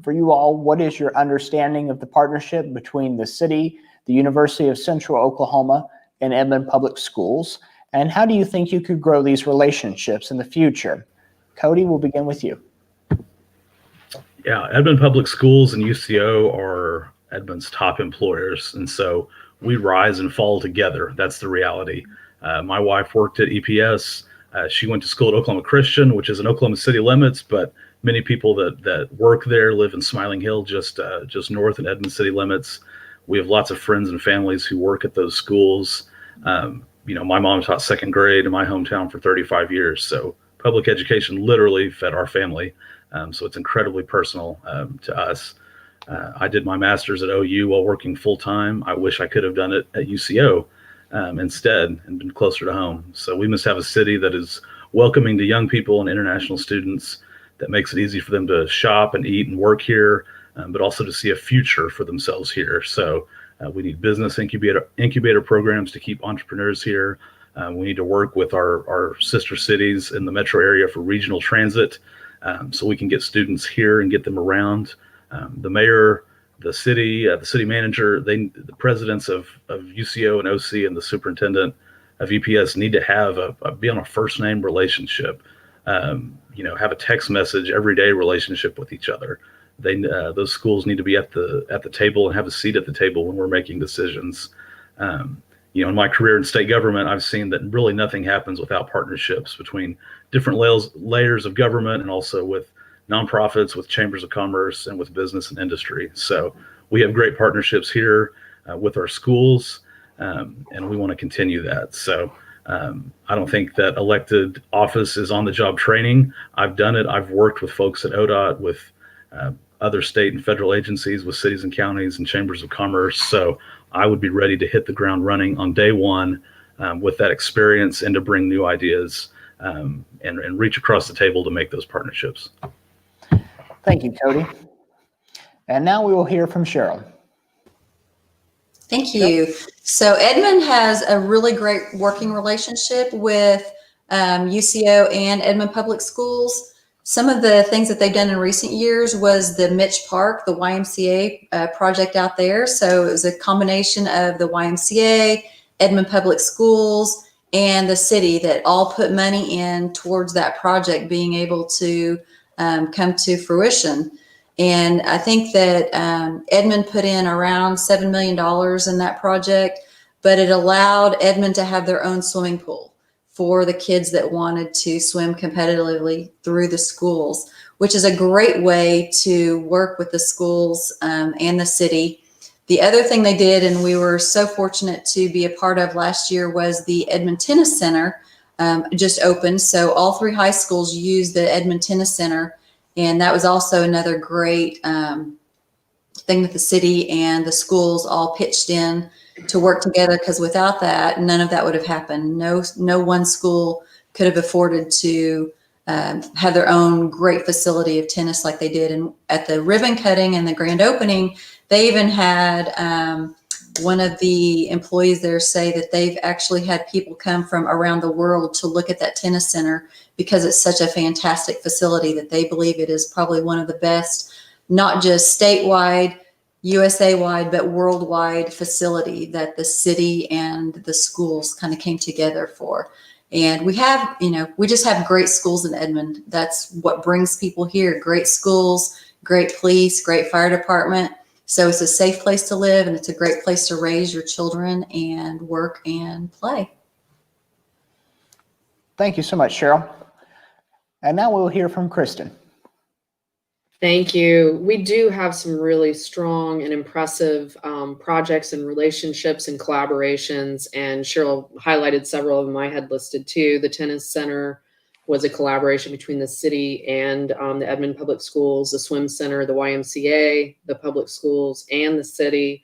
For you all, what is your understanding of the partnership between the city, the University of Central Oklahoma, and Edmond Public Schools? And how do you think you could grow these relationships in the future? Cody, we'll begin with you.
Yeah, Edmond Public Schools and UCO are Edmond's top employers, and so we rise and fall together. That's the reality. My wife worked at EPS. She went to school at Oklahoma Christian, which is in Oklahoma City limits, but many people that work there live in Smiling Hill, just north in Edmond City limits. We have lots of friends and families who work at those schools. My mom taught second grade in my hometown for 35 years, so public education literally fed our family. So it's incredibly personal to us. I did my master's at OU while working full time. I wish I could have done it at UCO instead and been closer to home. So we must have a city that is welcoming to young people and international students, that makes it easy for them to shop and eat and work here, but also to see a future for themselves here. So we need business incubator programs to keep entrepreneurs here. We need to work with our sister cities in the metro area for regional transit, so we can get students here and get them around. The mayor, the city manager, the presidents of UCO and OC and the superintendent of EPS need to have be on a first name relationship. Have a text message every day relationship with each other. Those schools need to be at the table and have a seat at the table when we're making decisions. In my career in state government, I've seen that really nothing happens without partnerships between different layers of government, and also with nonprofits, with chambers of commerce, and with business and industry. So we have great partnerships here with our schools, and we want to continue that. So I don't think that elected office is on the job training. I've done it. I've worked with folks at ODOT, with other state and federal agencies, with cities and counties and chambers of commerce. So I would be ready to hit the ground running on day one with that experience, and to bring new ideas and reach across the table to make those partnerships.
Thank you, Cody. And now we will hear from Sheryl.
Thank you. So Edmond has a really great working relationship with UCO and Edmond Public Schools. Some of the things that they've done in recent years was the Mitch Park, the YMCA project out there. So it was a combination of the YMCA, Edmond Public Schools, and the city that all put money in towards that project being able to come to fruition. And I think that Edmond put in around $7 million in that project, but it allowed Edmond to have their own swimming pool for the kids that wanted to swim competitively through the schools, which is a great way to work with the schools and the city. The other thing they did, and we were so fortunate to be a part of last year, was the Edmond Tennis Center just opened. So all 3 high schools use the Edmond Tennis Center. And that was also another great thing that the city and the schools all pitched in to work together, because without that, none of that would have happened. No one school could have afforded to have their own great facility of tennis like they did. And at the ribbon cutting and the grand opening, they even had one of the employees there say that they've actually had people come from around the world to look at that tennis center, because it's such a fantastic facility that they believe it is probably one of the best, not just statewide, USA-wide, but worldwide facility that the city and the schools kind of came together for. And we have, we just have great schools in Edmond. That's what brings people here. Great schools, great police, great fire department. So it's a safe place to live, and it's a great place to raise your children and work and play.
Thank you so much, Sheryl. And now we'll hear from Christin.
Thank you. We do have some really strong and impressive projects and relationships and collaborations, and Sheryl highlighted several of them I had listed too. The tennis center was a collaboration between the city and the Edmond Public Schools, the swim center, the YMCA, the public schools, and the city.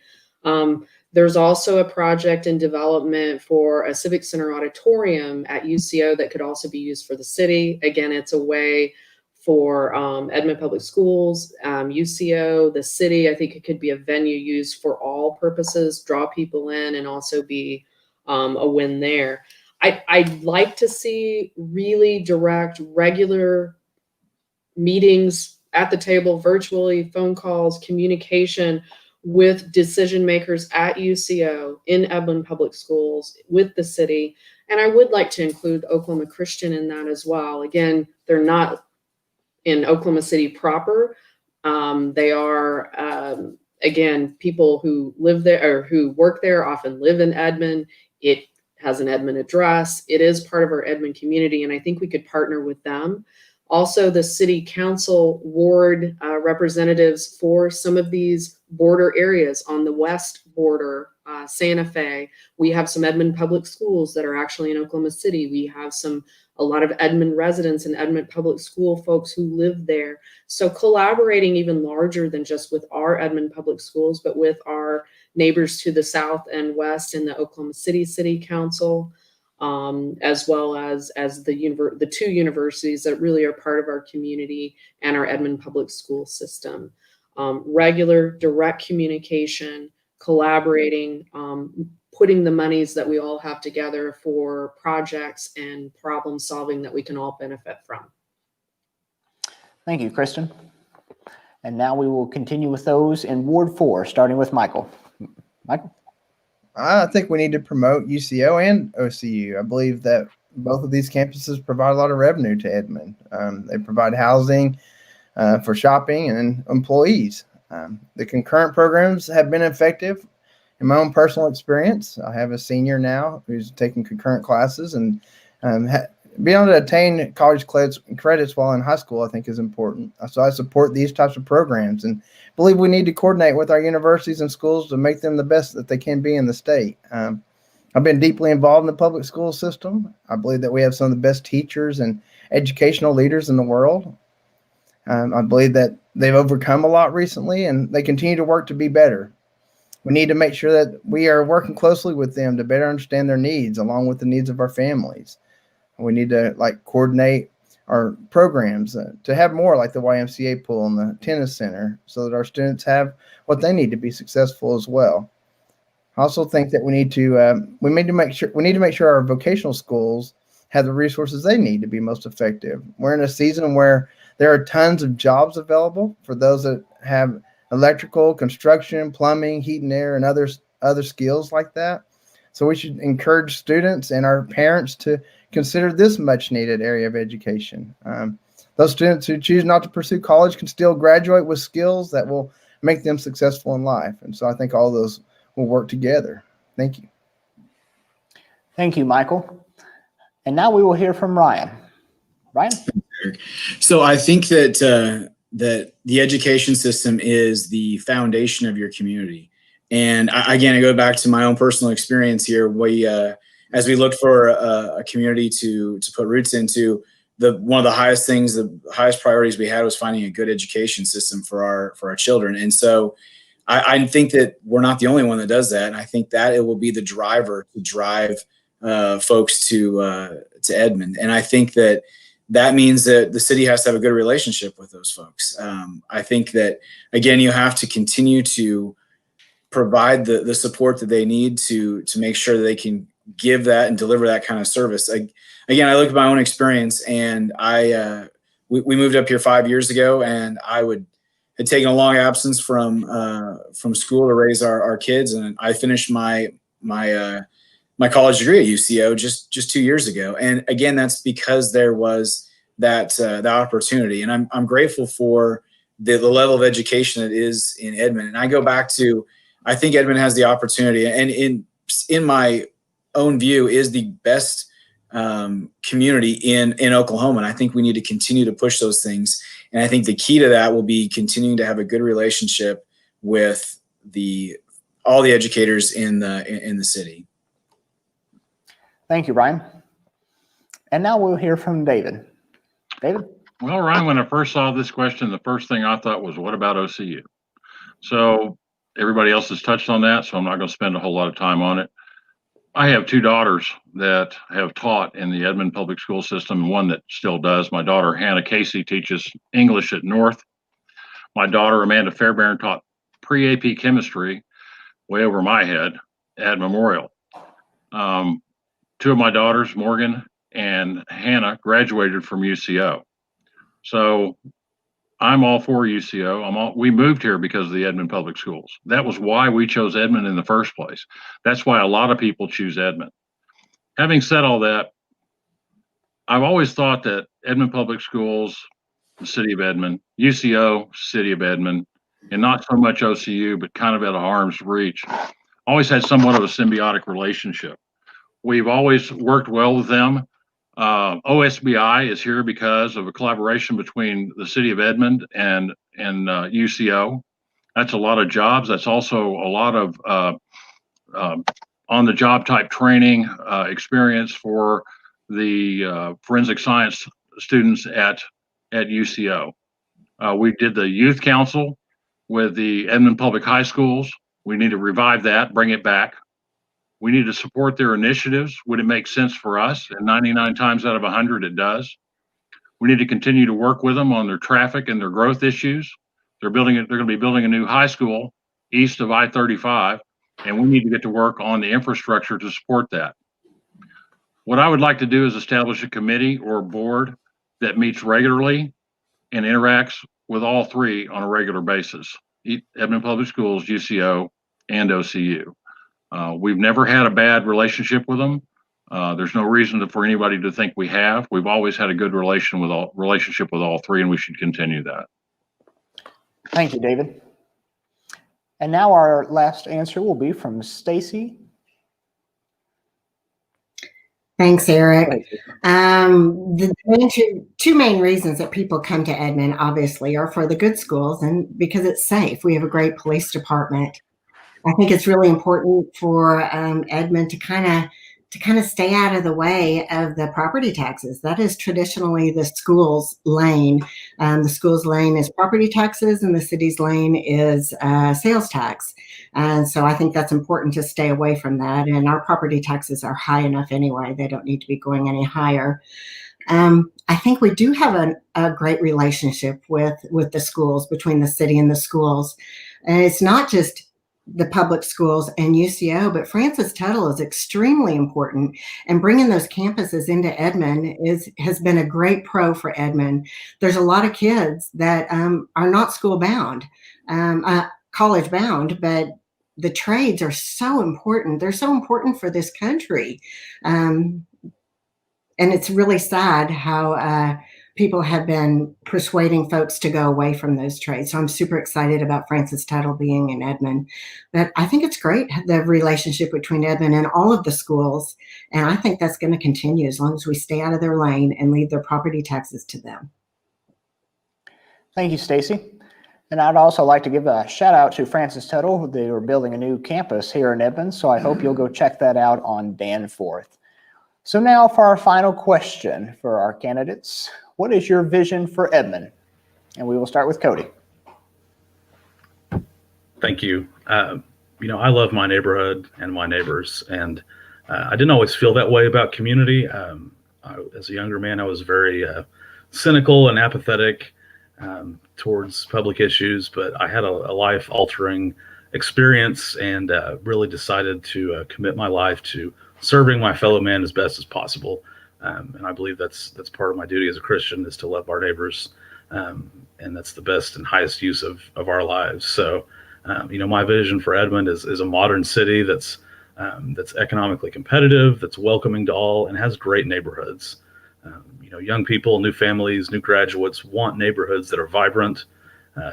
There's also a project in development for a civic center auditorium at UCO that could also be used for the city. Again, it's a way for Edmond Public Schools, UCO, the city. I think it could be a venue used for all purposes, draw people in, and also be a win there. I'd like to see really direct, regular meetings at the table, virtually, phone calls, communication with decision makers at UCO, in Edmond Public Schools, with the city. And I would like to include Oklahoma Christian in that as well. Again, they're not in Oklahoma City proper. They are, again, people who live there or who work there often live in Edmond. It has an Edmond address. It is part of our Edmond community, and I think we could partner with them. Also, the city council ward representatives for some of these border areas on the west border, Santa Fe. We have some Edmond public schools that are actually in Oklahoma City. We have a lot of Edmond residents and Edmond public school folks who live there. So collaborating even larger than just with our Edmond public schools, but with our neighbors to the south and west in the Oklahoma City Council, as well as the two universities that really are part of our community and our Edmond public school system. Regular direct communication, collaborating, putting the monies that we all have together for projects and problem solving that we can all benefit from.
Thank you, Christin. And now we will continue with those in Ward 4, starting with Michael. Michael?
I think we need to promote UCO and OCU. I believe that both of these campuses provide a lot of revenue to Edmond. They provide housing for shopping and employees. The concurrent programs have been effective. In my own personal experience, I have a senior now who's taking concurrent classes, and being able to attain college credits while in high school, I think, is important. So I support these types of programs and believe we need to coordinate with our universities and schools to make them the best that they can be in the state. I've been deeply involved in the public school system. I believe that we have some of the best teachers and educational leaders in the world. I believe that they've overcome a lot recently, and they continue to work to be better. We need to make sure that we are working closely with them to better understand their needs, along with the needs of our families. We need to coordinate our programs to have more like the YMCA pool and the tennis center, so that our students have what they need to be successful as well. I also think that we need to make sure our vocational schools have the resources they need to be most effective. We're in a season where there are tons of jobs available for those that have electrical, construction, plumbing, heat and air, and other skills like that. So we should encourage students and our parents to consider this much needed area of education. Those students who choose not to pursue college can still graduate with skills that will make them successful in life. And so I think all those will work together. Thank you.
Thank you, Michael. And now we will hear from Ryan. Ryan?
So I think that that the education system is the foundation of your community. And I go back to my own personal experience here. As we looked for a community to put roots into, one of the highest things, the highest priorities we had was finding a good education system for our children. And so I think that we're not the only one that does that. And I think that it will be the driver to drive folks to Edmond. And I think that means that the city has to have a good relationship with those folks. I think that, again, you have to continue to provide the support that they need to make sure that they can give that and deliver that kind of service. Again, I look at my own experience, and we moved up here 5 years ago, and had taken a long absence from school to raise our kids, and I finished my college degree at UCO just 2 years ago. And again, that's because there was that opportunity, and I'm grateful for the level of education that is in Edmond. And I go back to, I think Edmond has the opportunity, and in my own view, is the best community in Oklahoma. And I think we need to continue to push those things. And I think the key to that will be continuing to have a good relationship with all the educators in the city.
Thank you, Ryan. And now we'll hear from David. David?
Well, Ryan, when I first saw this question, the first thing I thought was, what about OCU? So everybody else has touched on that, so I'm not going to spend a whole lot of time on it. I have two daughters that have taught in the Edmond public school system, and one that still does. My daughter, Hannah Casey, teaches English at North. My daughter, Amanda Fairbairn, taught pre-AP chemistry way over my head at Memorial. Two of my daughters, Morgan and Hannah, graduated from UCO. So I'm all for UCO. We moved here because of the Edmond public schools. That was why we chose Edmond in the first place. That's why a lot of people choose Edmond. Having said all that, I've always thought that Edmond public schools the city of Edmond, UCO, city of Edmond, and not so much OCU, but kind of at arm's reach, always had somewhat of a symbiotic relationship. We've always worked well with them. OSBI is here because of a collaboration between the city of Edmond and UCO. That's a lot of jobs. That's also a lot of on-the-job type training experience for the forensic science students at UCO. We did the youth council with the Edmond Public High Schools. We need to revive that, bring it back. We need to support their initiatives. Would it make sense for us? And 99 times out of 100, it does. We need to continue to work with them on their traffic and their growth issues. They're going to be building a new high school east of I-35, and we need to get to work on the infrastructure to support that. What I would like to do is establish a committee or a board that meets regularly and interacts with all three on a regular basis: Edmond Public Schools, UCO, and OCU. We've never had a bad relationship with them. There's no reason for anybody to think we have. We've always had a good relationship with all three, and we should continue that.
Thank you, David. And now our last answer will be from Stacie.
Thanks, Eric. The two main reasons that people come to Edmond, obviously, are for the good schools and because it's safe. We have a great police department. I think it's really important for Edmond to kind of stay out of the way of the property taxes. That is traditionally the school's lane. The school's lane is property taxes, and the city's lane is sales tax. And so I think that's important to stay away from that. And our property taxes are high enough anyway. They don't need to be going any higher. I think we do have a great relationship with the schools, between the city and the schools. And it's not just the public schools and UCO, but Francis Tuttle is extremely important. And bringing those campuses into Edmond has been a great pro for Edmond. There's a lot of kids that are not school bound, college bound, but the trades are so important. They're so important for this country. And it's really sad how people have been persuading folks to go away from those trades. So I'm super excited about Francis Tuttle being in Edmond. But I think it's great, the relationship between Edmond and all of the schools. And I think that's going to continue as long as we stay out of their lane and leave their property taxes to them.
Thank you, Stacie. And I'd also like to give a shout out to Francis Tuttle. They are building a new campus here in Edmond, so I hope you'll go check that out on Danforth. So now for our final question for our candidates. What is your vision for Edmond? And we will start with Cody.
Thank you. I love my neighborhood and my neighbors, and I didn't always feel that way about community. As a younger man, I was very cynical and apathetic towards public issues, but I had a life-altering experience and really decided to commit my life to serving my fellow man as best as possible. And I believe that's part of my duty as a Christian, is to love our neighbors. And that's the best and highest use of our lives. So, my vision for Edmond is a modern city that's economically competitive, that's welcoming to all, and has great neighborhoods. Young people, new families, new graduates want neighborhoods that are vibrant,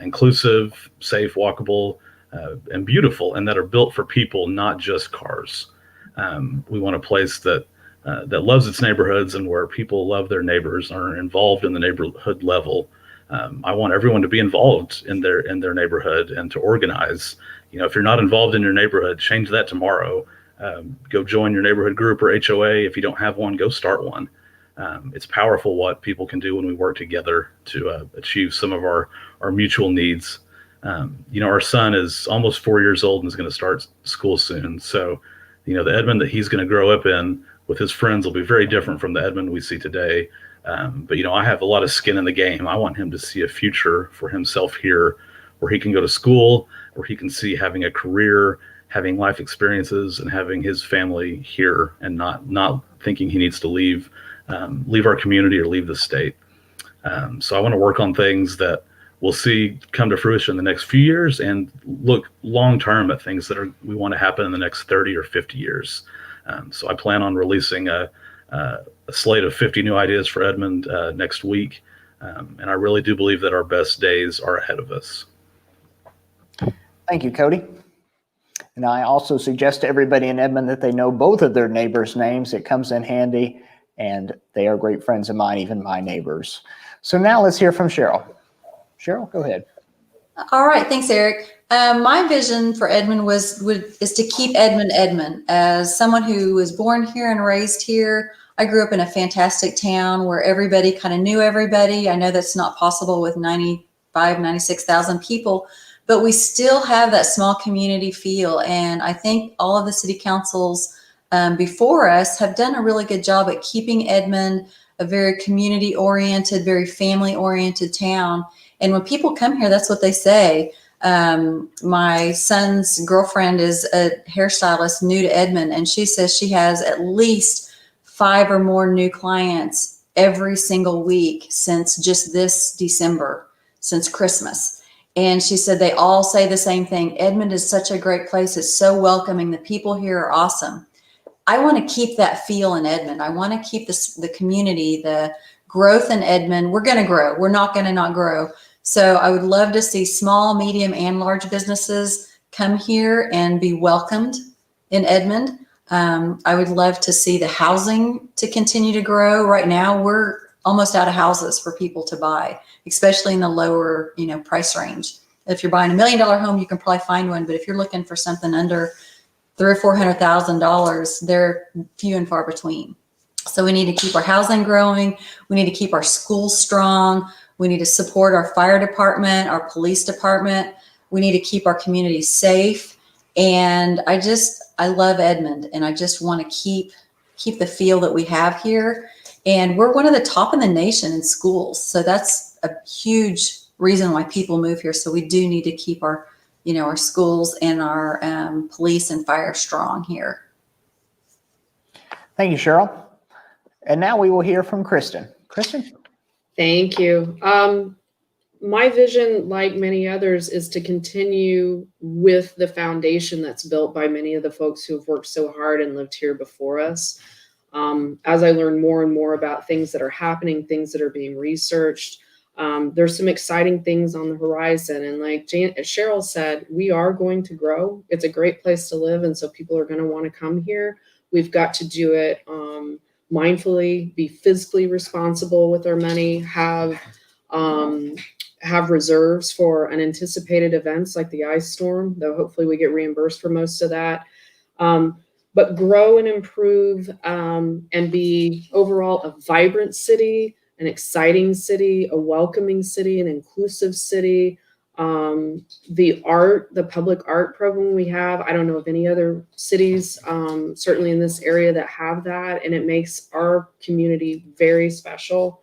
inclusive, safe, walkable, and beautiful, and that are built for people, not just cars. We want a place that loves its neighborhoods and where people love their neighbors, are involved in the neighborhood level. I want everyone to be involved in their neighborhood and to organize. If you're not involved in your neighborhood, change that tomorrow. Go join your neighborhood group or HOA. If you don't have one, go start one. It's powerful what people can do when we work together to achieve some of our mutual needs. Our son is almost 4 years old and is going to start school soon. So, the Edmond that he's going to grow up in with his friends will be very different from the Edmond we see today. But I have a lot of skin in the game. I want him to see a future for himself here, where he can go to school, where he can see having a career, having life experiences, and having his family here, and not thinking he needs to leave our community or leave the state. So I want to work on things that we'll see come to fruition in the next few years, and look long-term at things that we want to happen in the next 30 or 50 years. So I plan on releasing a slate of 50 new ideas for Edmond next week. And I really do believe that our best days are ahead of us.
Thank you, Cody. And I also suggest to everybody in Edmond that they know both of their neighbors' names. It comes in handy, and they are great friends of mine, even my neighbors. So now let's hear from Sheryl. Sheryl, go ahead.
All right, thanks, Eric. My vision for Edmond is to keep Edmond. As someone who was born here and raised here, I grew up in a fantastic town where everybody kind of knew everybody. I know that's not possible with 96,000 people, but we still have that small community feel. And I think all of the city councils before us have done a really good job at keeping Edmond a very community-oriented, very family-oriented town. And when people come here, that's what they say. My son's girlfriend is a hairstylist new to Edmond, and she says she has at least 5 or more new clients every single week since just this December, since Christmas. And she said they all say the same thing. Edmond is such a great place. It's so welcoming. The people here are awesome. I want to keep that feel in Edmond. I want to keep the community, the growth in Edmond. We're going to grow. We're not going to not grow. So I would love to see small, medium, and large businesses come here and be welcomed in Edmond. I would love to see the housing to continue to grow. Right now, we're almost out of houses for people to buy, especially in the lower, price range. If you're buying $1 million home, you can probably find one. But if you're looking for something under $300,000 or $400,000, they're few and far between. So we need to keep our housing growing. We need to keep our schools strong. We need to support our fire department, our police department. We need to keep our community safe. And I love Edmond, and I just want to keep the feel that we have here. And we're one of the top in the nation in schools. So that's a huge reason why people move here. So we do need to keep our schools and our police and fire strong here.
Thank you, Sheryl. And now we will hear from Christin. Christin?
Thank you. My vision, like many others, is to continue with the foundation that's built by many of the folks who have worked so hard and lived here before us. As I learn more and more about things that are happening, things that are being researched, there's some exciting things on the horizon. And like Sheryl said, we are going to grow. It's a great place to live. And so people are going to want to come here. We've got to do it mindfully, be fiscally responsible with our money, have reserves for unanticipated events like the ice storm, though hopefully we get reimbursed for most of that. But grow and improve and be overall a vibrant city, an exciting city, a welcoming city, an inclusive city. The public art program we have, I don't know of any other cities, certainly in this area, that have that, and it makes our community very special.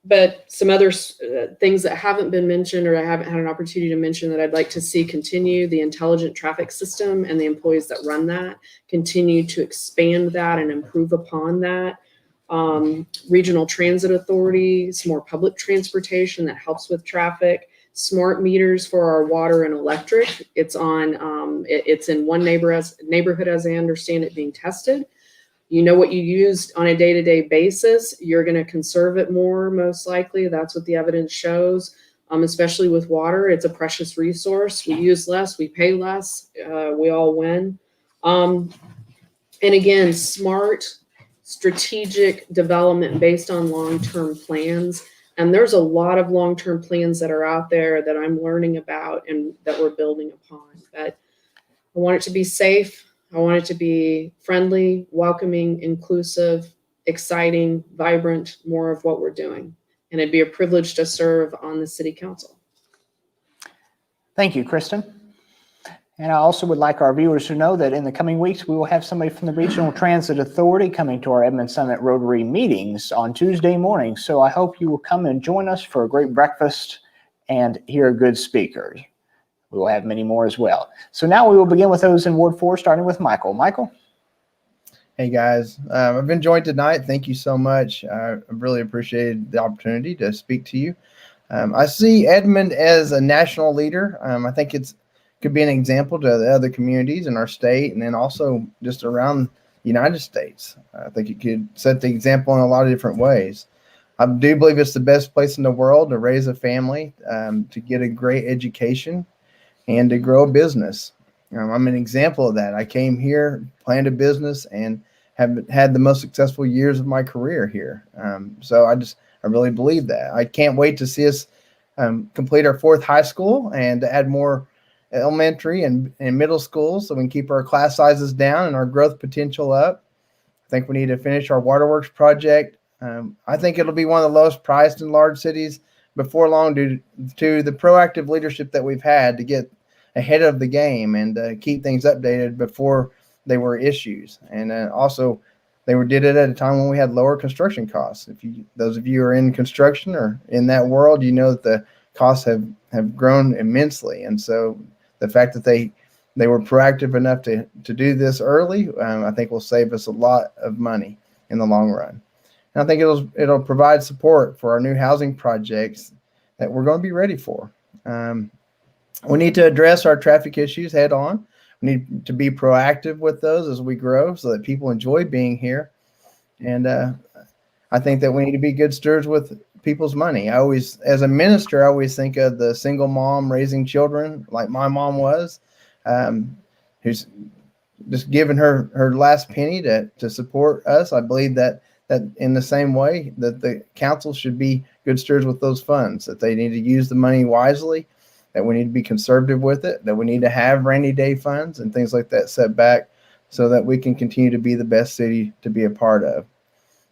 But some other things that haven't been mentioned, or I haven't had an opportunity to mention, that I'd like to see continue: the intelligent traffic system and the employees that run that, continue to expand that and improve upon that. Regional transit authorities, more public transportation that helps with traffic, smart meters for our water and electric. It's in one neighborhood, as I understand it, being tested. You know what you use on a day-to-day basis, you're going to conserve it more, most likely. That's what the evidence shows, especially with water. It's a precious resource. We use less, we pay less, we all win. And again, smart, strategic development based on long-term plans. And there's a lot of long-term plans that are out there that I'm learning about and that we're building upon. But I want it to be safe. I want it to be friendly, welcoming, inclusive, exciting, vibrant, more of what we're doing. And it'd be a privilege to serve on the city council.
Thank you, Christin. And I also would like our viewers to know that in the coming weeks, we will have somebody from the Regional Transit Authority coming to our Edmond Summit Rotary meetings on Tuesday morning. So I hope you will come and join us for a great breakfast and hear good speakers. We will have many more as well. So now we will begin with those in Ward 4, starting with Michael. Michael?
Hey, guys. I've enjoyed tonight. Thank you so much. I really appreciated the opportunity to speak to you. I see Edmond as a national leader. I think could be an example to the other communities in our state and then also just around the United States. I think it could set the example in a lot of different ways. I do believe it's the best place in the world to raise a family, to get a great education, and to grow a business. I'm an example of that. I came here, planned a business, and have had the most successful years of my career here. So I really believe that. I can't wait to see us complete our 4th high school and to add more elementary and middle schools so we can keep our class sizes down and our growth potential up. I think we need to finish our waterworks project. I think it'll be one of the lowest priced in large cities before long due to the proactive leadership that we've had to get ahead of the game and keep things updated before they were issues. And also, they did it at a time when we had lower construction costs. Those of you who are in construction or in that world, you know that the costs have grown immensely. And so the fact that they were proactive enough to do this early, I think will save us a lot of money in the long run. And I think it'll provide support for our new housing projects that we're going to be ready for. We need to address our traffic issues head on. We need to be proactive with those as we grow so that people enjoy being here. And I think that we need to be good stewards with people's money. As a minister, I always think of the single mom raising children like my mom was, who's just giving her last penny to support us. I believe that in the same way that the council should be good stewards with those funds, that they need to use the money wisely, that we need to be conservative with it, that we need to have rainy day funds and things like that set back so that we can continue to be the best city to be a part of.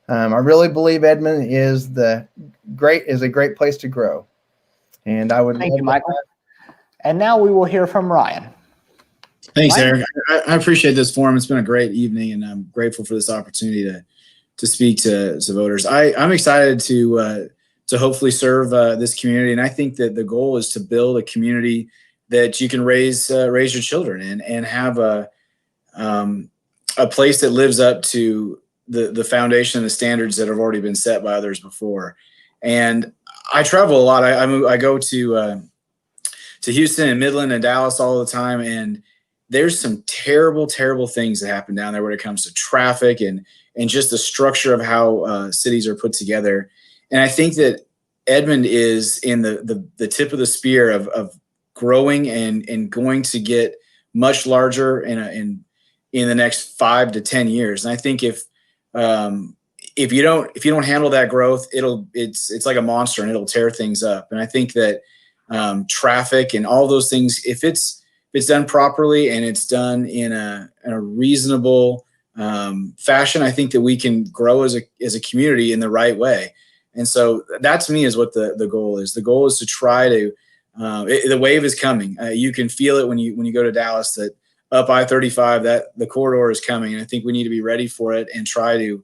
I really believe Edmond is a great place to grow. And I would
Thank you, Michael. And now we will hear from Ryan.
Thanks,
Ryan?
Eric. I appreciate this forum. It's been a great evening, and I'm grateful for this opportunity to speak to voters. I'm excited to hopefully serve this community, and I think that the goal is to build a community that you can raise your children in and have a place that lives up to the foundation and the standards that have already been set by others before. And I travel a lot. I go to Houston and Midland and Dallas all the time, and there's some terrible things that happen down there when it comes to traffic and just the structure of how cities are put together. And I think that Edmond is in the tip of the spear of growing and going to get much larger in the next 5 to 10 years. And I think if you don't handle that growth, it's like a monster and it'll tear things up. And I think that traffic and all those things, if it's done properly and it's done in a reasonable fashion, I think that we can grow as a community in the right way. And so that to me is what the goal is. The goal is to try to, the wave is coming. You can feel it when you go to Dallas, that up I-35, that the corridor is coming. And I think we need to be ready for it and try to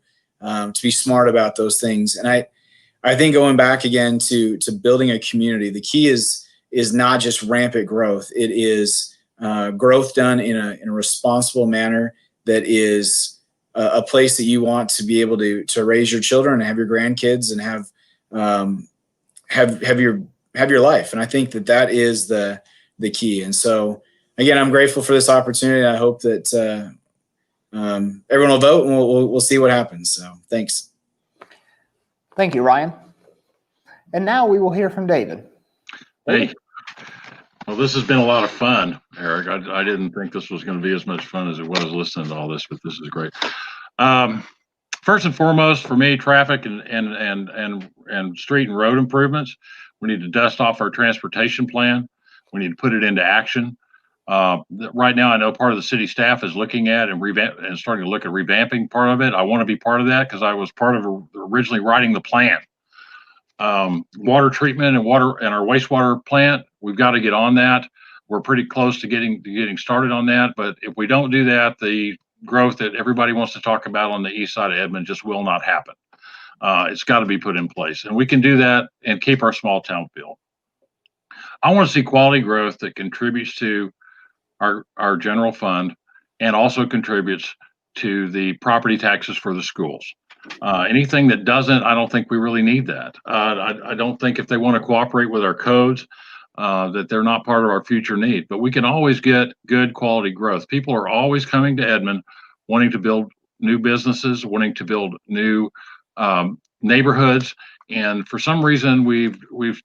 be smart about those things. And I think going back again to building a community, the key is not just rampant growth. It is growth done in a responsible manner that is a place that you want to be able to raise your children and have your grandkids and have your life. And I think that is the key. And so again, I'm grateful for this opportunity. I hope that everyone will vote and we'll see what happens. So thanks.
Thank you, Ryan. And now we will hear from David.
Hey, well, this has been a lot of fun, Eric. I didn't think this was going to be as much fun as it was listening to all this, but this is great. First and foremost, for me, traffic and street and road improvements. We need to dust off our transportation plan. We need to put it into action. Right now, I know part of the city staff is looking at and starting to look at revamping part of it. I want to be part of that because I was part of originally writing the plan. Water treatment and our wastewater plant, we've got to get on that. We're pretty close to getting started on that. But if we don't do that, the growth that everybody wants to talk about on the east side of Edmond just will not happen. It's got to be put in place, and we can do that and keep our small town feel. I want to see quality growth that contributes to our general fund and also contributes to the property taxes for the schools. Anything that doesn't, I don't think we really need that. I don't think if they want to cooperate with our codes, that they're not part of our future need, but we can always get good quality growth. People are always coming to Edmond wanting to build new businesses, wanting to build new neighborhoods, And for some reason, we've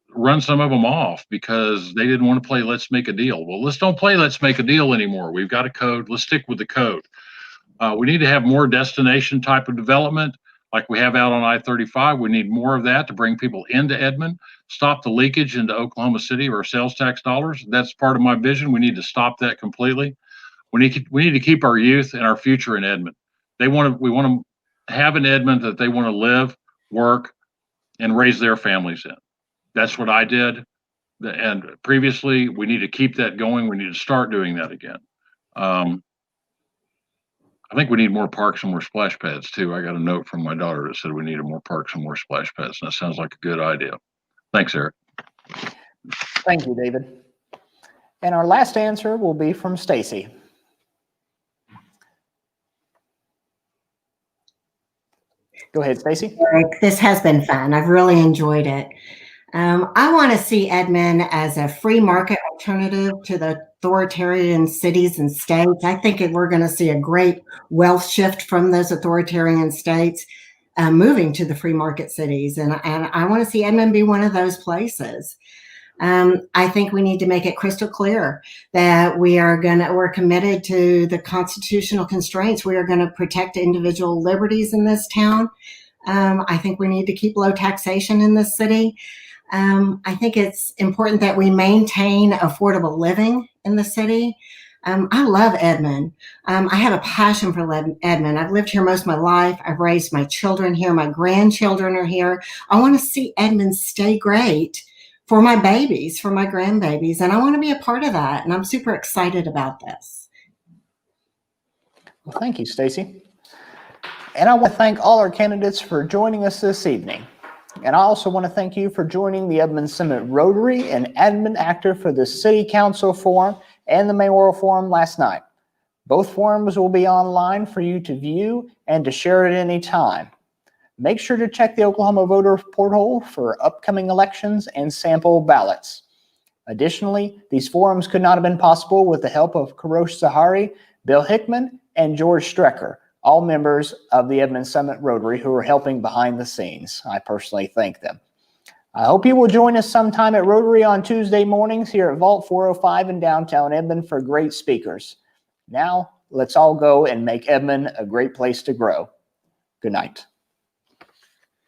run some of them off because they didn't want to play Let's Make a Deal. Well, let's don't play Let's Make a Deal anymore. We've got a code. Let's stick with the code. We need to have more destination type of development like we have out on I-35. We need more of that to bring people into Edmond, stop the leakage into Oklahoma City of our sales tax dollars. That's part of my vision. We need to stop that completely. We need to keep our youth and our future in Edmond. We want to have an Edmond that they want to live, work, and raise their families in. That's what I did. And previously, we need to keep that going. We need to start doing that again. I think we need more parks and more splash pads too. I got a note from my daughter that said we needed more parks and more splash pads. And that sounds like a good idea. Thanks, Eric.
Thank you, David. And our last answer will be from Stacie. Go ahead, Stacie.
Eric, this has been fun. I've really enjoyed it. I want to see Edmond as a free market alternative to the authoritarian cities and states. I think we're going to see a great wealth shift from those authoritarian states moving to the free market cities. And I want to see Edmond be one of those places. I think we need to make it crystal clear that we're committed to the constitutional constraints. We are going to protect individual liberties in this town. I think we need to keep low taxation in this city. I think it's important that we maintain affordable living in the city. I love Edmond. I have a passion for Edmond. I've lived here most of my life. I've raised my children here. My grandchildren are here. I want to see Edmond stay great for my babies, for my grandbabies, and I want to be a part of that. And I'm super excited about this.
Well, thank you, Stacie. And I want to thank all our candidates for joining us this evening. And I also want to thank you for joining the Edmond Summit Rotary and Edmond Actor for the City Council Forum and the Mayoral Forum last night. Both forums will be online for you to view and to share at any time. Make sure to check the Oklahoma Voter Portal for upcoming elections and sample ballots. Additionally, these forums could not have been possible with the help of Karosh Zahari, Bill Hickman, and George Strecker, all members of the Edmond Summit Rotary who are helping behind the scenes. I personally thank them. I hope you will join us sometime at Rotary on Tuesday mornings here at Vault 405 in downtown Edmond for great speakers. Now, let's all go and make Edmond a great place to grow. Good night.